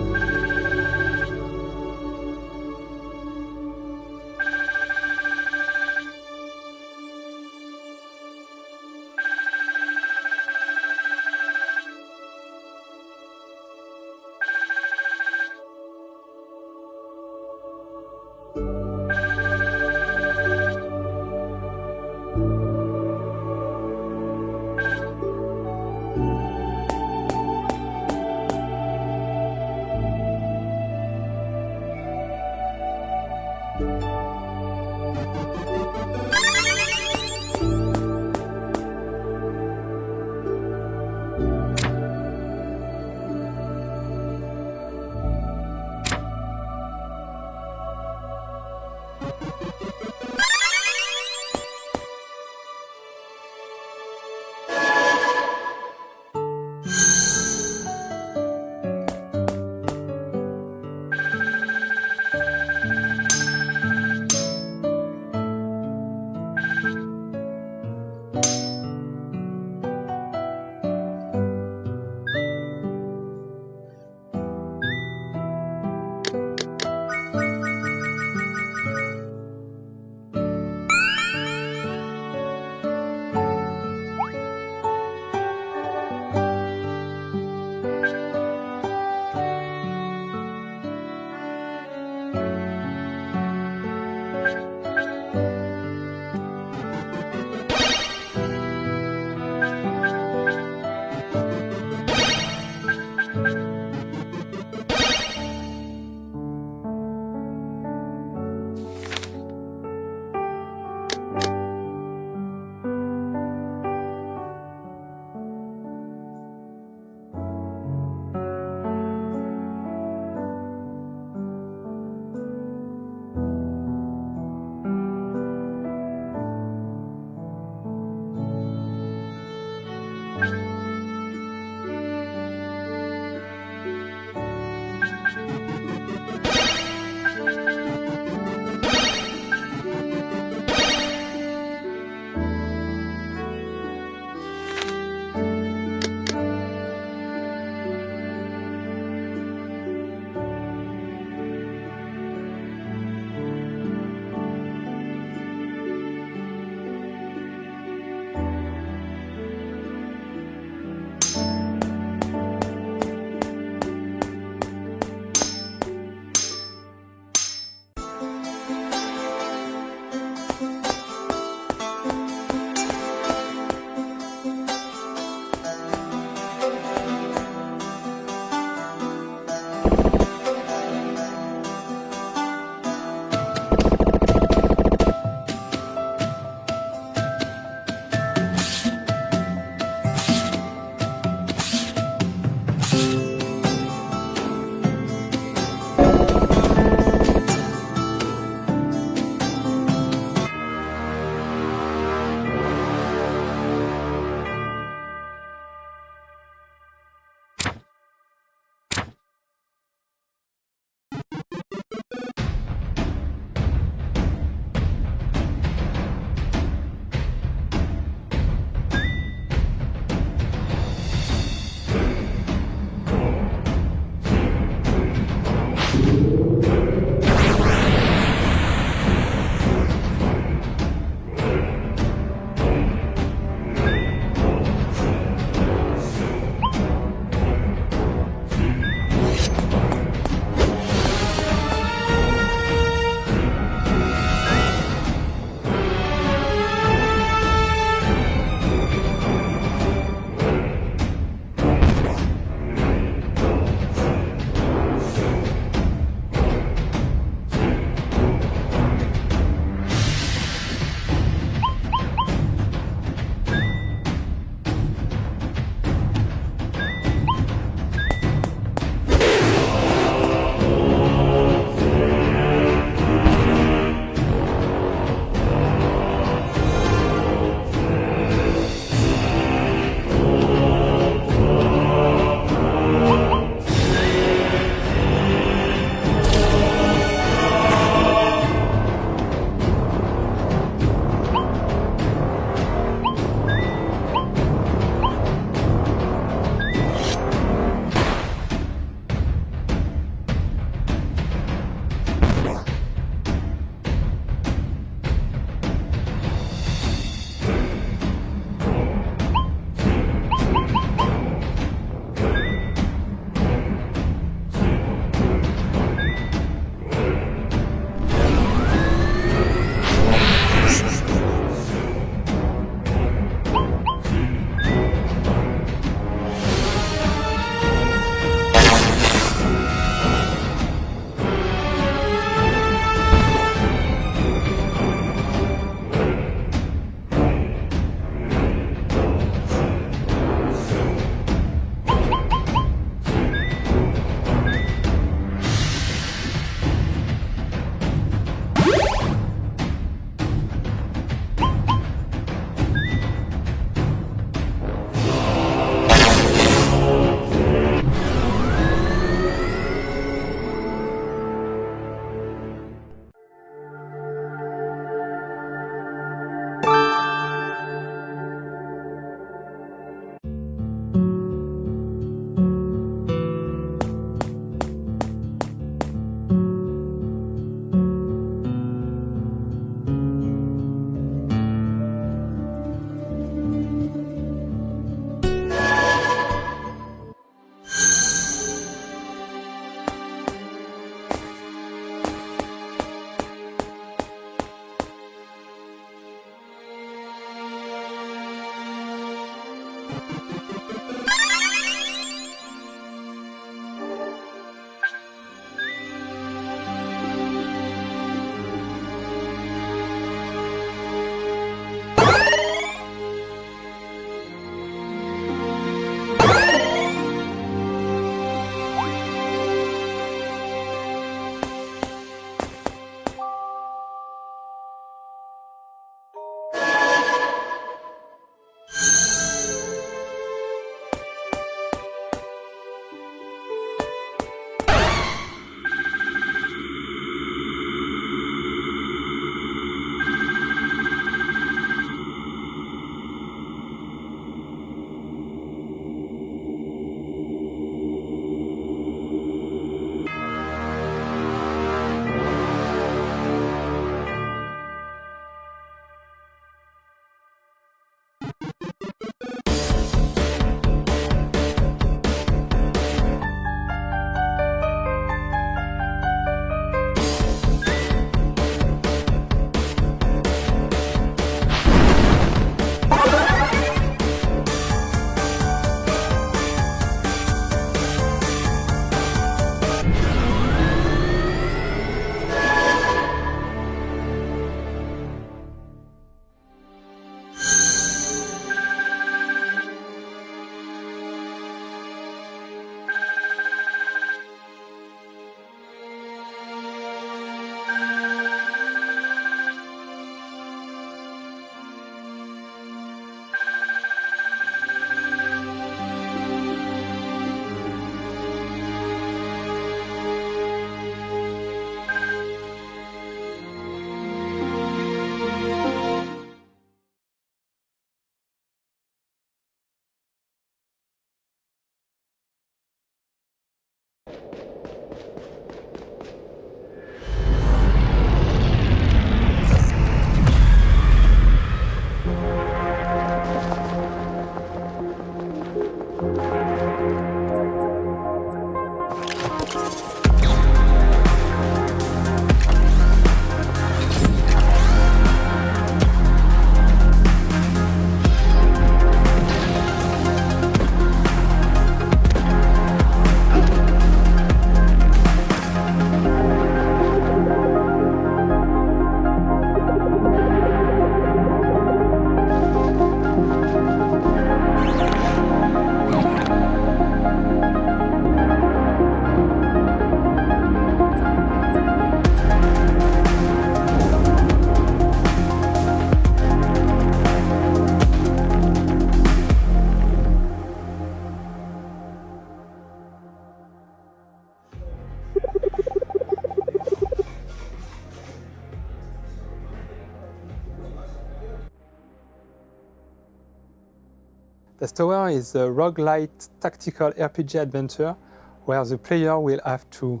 Death Tower is a roguelite tactical RPG adventure where the player will have to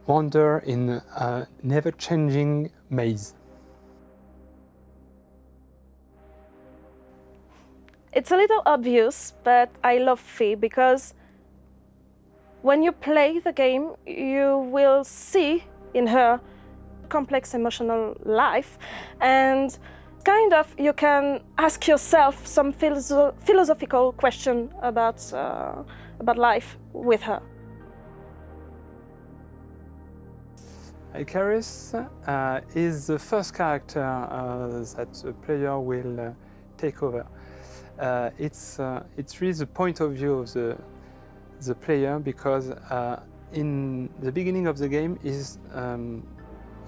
wander in a never-changing maze. It's a little obvious, but I love Fee because when you play the game, you will see in her complex emotional life, and kind of you can ask yourself some philosophical question about life with her. Icarus is the first character that the player will take over. It's really the point of view of the player, because in the beginning of the game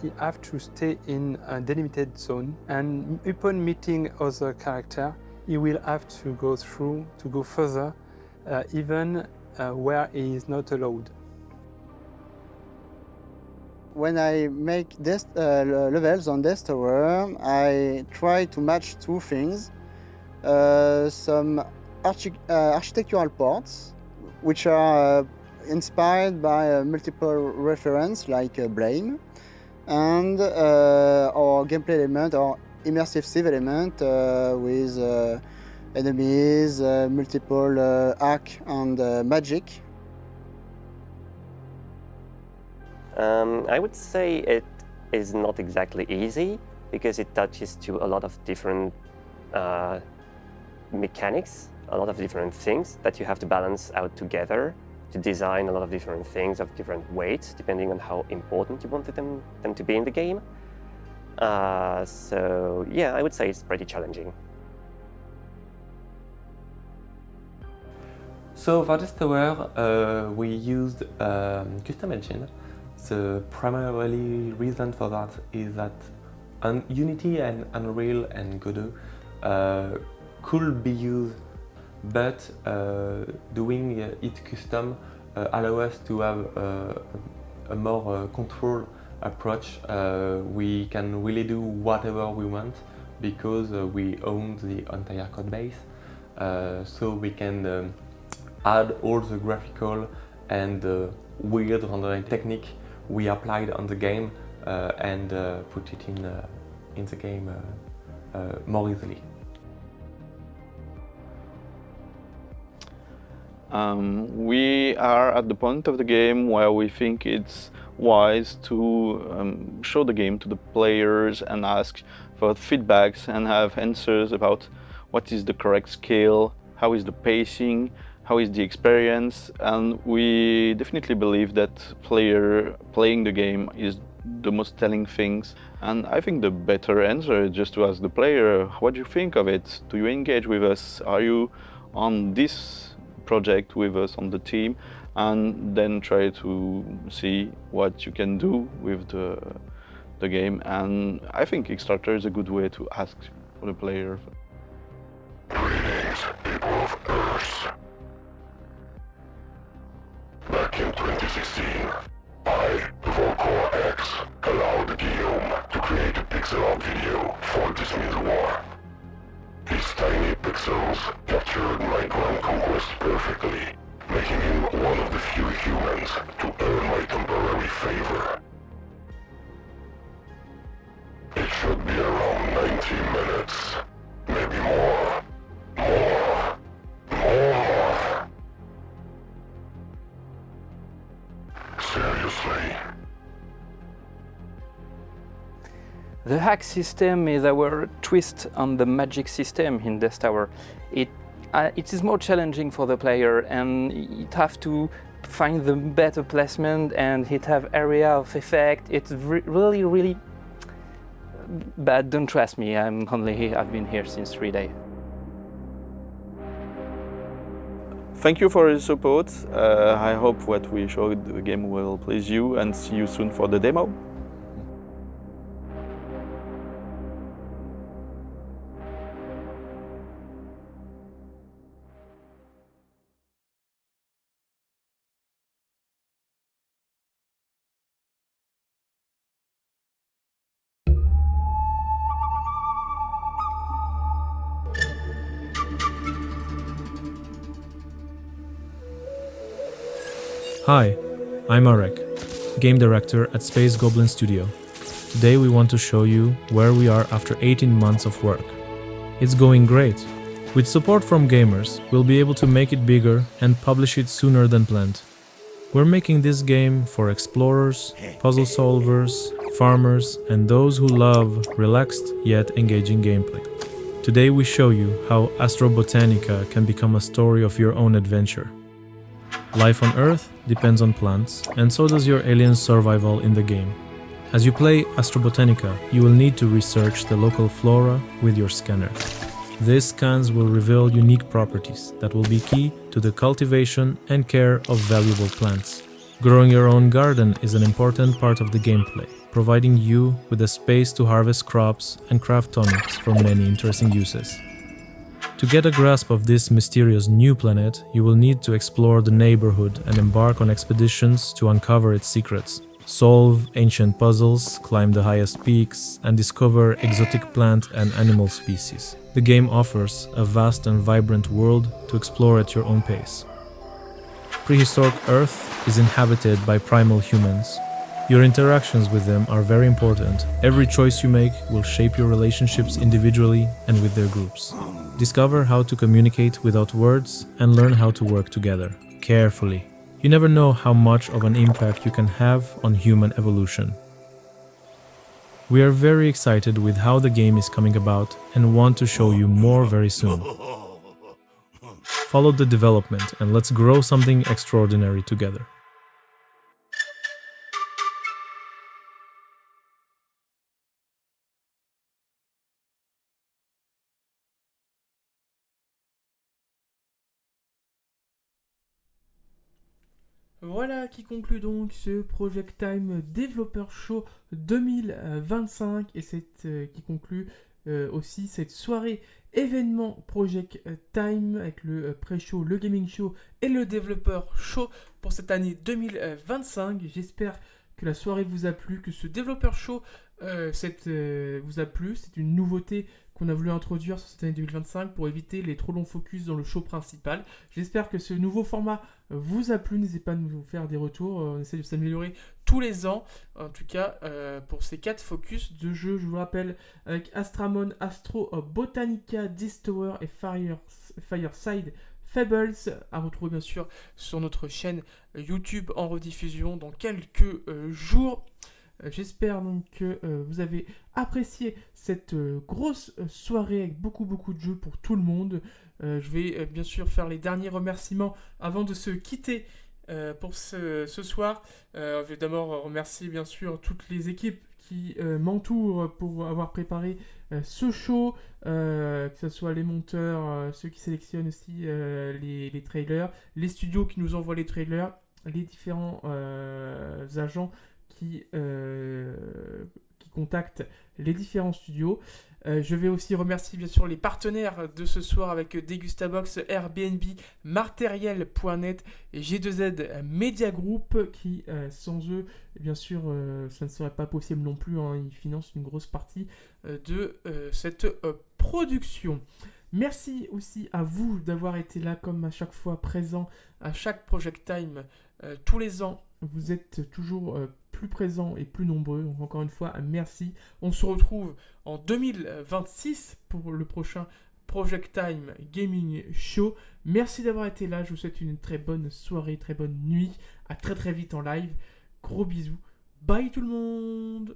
he have to stay in a delimited zone, and upon meeting other character, he will have to go further, even where he is not allowed. When I make levels on Death Tower, I try to match two things. Some architectural parts, which are inspired by multiple references like Blame, and our gameplay element, or immersive civ element with enemies, multiple hack and magic. I would say it is not exactly easy, because it touches to a lot of different mechanics a lot of different things that you have to balance out together to design a lot of different things of different weights, depending on how important you wanted them to be in the game. So yeah, I would say it's pretty challenging. So for this tower, we used custom engine. The primary reason for that is that Unity and Unreal and Godot could be used, but doing it custom allow us to have a more controlled approach. We can really do whatever we want because we own the entire code base, so we can add all the graphical and weird rendering technique we applied on the game and put it in the game more easily. We are at the point of the game where we think it's wise to show the game to the players and ask for feedbacks and have answers about what is the correct scale, how is the pacing, how is the experience, and we definitely believe that playing the game is the most telling things. And I think the better answer is just to ask the player, what do you think of it? Do you engage with us? Are you on this project with us on the team? And then try to see what you can do with the game. And I think Kickstarter is a good way to ask for the player. Greetings, people of Earth. Back in 2016, I, Volcor X, allowed Guillaume to create a pixel art video for this war. His tiny pixels captured my grand conquest perfectly, making him one of the few humans to earn my temporary favor. It should be around 90 minutes, maybe more. Seriously. The hack system is our twist on the magic system in Death Tower. It is more challenging for the player, and it have to find the better placement, and it have area of effect. It's really bad. Don't trust me. I've been here since 3 days. Thank you for your support. I hope what we showed the game will please you, and see you soon for the demo. Hi, I'm Arek, Game Director at Space Goblin Studio. Today we want to show you where we are after 18 months of work. It's going great. With support from gamers, we'll be able to make it bigger and publish it sooner than planned. We're making this game for explorers, puzzle solvers, farmers, and those who love relaxed yet engaging gameplay. Today we show you how Astrobotanica can become a story of your own adventure. Life on Earth depends on plants, and so does your alien survival in the game. As you play Astrobotanica, you will need to research the local flora with your scanner. These scans will reveal unique properties that will be key to the cultivation and care of valuable plants. Growing your own garden is an important part of the gameplay, providing you with a space to harvest crops and craft tonics for many interesting uses. To get a grasp of this mysterious new planet, you will need to explore the neighborhood and embark on expeditions to uncover its secrets. Solve ancient puzzles, climb the highest peaks, and discover exotic plant and animal species. The game offers a vast and vibrant world to explore at your own pace. Prehistoric Earth is inhabited by primal humans. Your interactions with them are very important. Every choice you make will shape your relationships individually and with their groups. Discover how to communicate without words and learn how to work together, carefully. You never know how much of an impact you can have on human evolution. We are very excited with how the game is coming about and want to show you more very soon. Follow the development and let's grow something extraordinary together. Voilà qui conclut donc ce Project Time Developer Show 2025 et qui conclut aussi cette soirée événement Project Time avec le pré-show, le gaming show et le Developer Show pour cette année 2025. J'espère que la soirée vous a plu, que ce Developer Show vous a plu. C'est une nouveauté qu'on a voulu introduire sur cette année 2025 pour éviter les trop longs focus dans le show principal. J'espère que ce nouveau format vous a plu. N'hésitez pas à nous faire des retours. On essaie de s'améliorer tous les ans. En tout cas, pour ces 4 focus de jeux, je vous rappelle, avec Astramon, Astro, Botanica, Distower et Fireside Fables, à retrouver bien sûr sur notre chaîne YouTube en rediffusion dans quelques jours. J'espère donc que vous avez apprécié cette grosse soirée avec beaucoup de jeux pour tout le monde. Je vais bien sûr faire les derniers remerciements avant de se quitter pour ce soir. Je vais d'abord remercier bien sûr toutes les équipes qui m'entourent pour avoir préparé ce show, que ce soit les monteurs, ceux qui sélectionnent aussi les trailers, les studios qui nous envoient les trailers, les différents agents qui contactent les différents studios. Je vais aussi remercier bien sûr les partenaires de ce soir avec Degustabox, Airbnb, Marteriel.net et G2Z Media Group qui, sans eux, bien sûr, ça ne serait pas possible non plus. Ils financent une grosse partie de cette production. Merci aussi à vous d'avoir été là comme à chaque fois présent à chaque Project Time tous les ans. Vous êtes toujours plus présents et plus nombreux. Donc encore une fois, merci. On se retrouve en 2026 pour le prochain Project Time Gaming Show. Merci d'avoir été là. Je vous souhaite une très bonne soirée, très bonne nuit. À très vite en live. Gros bisous. Bye tout le monde.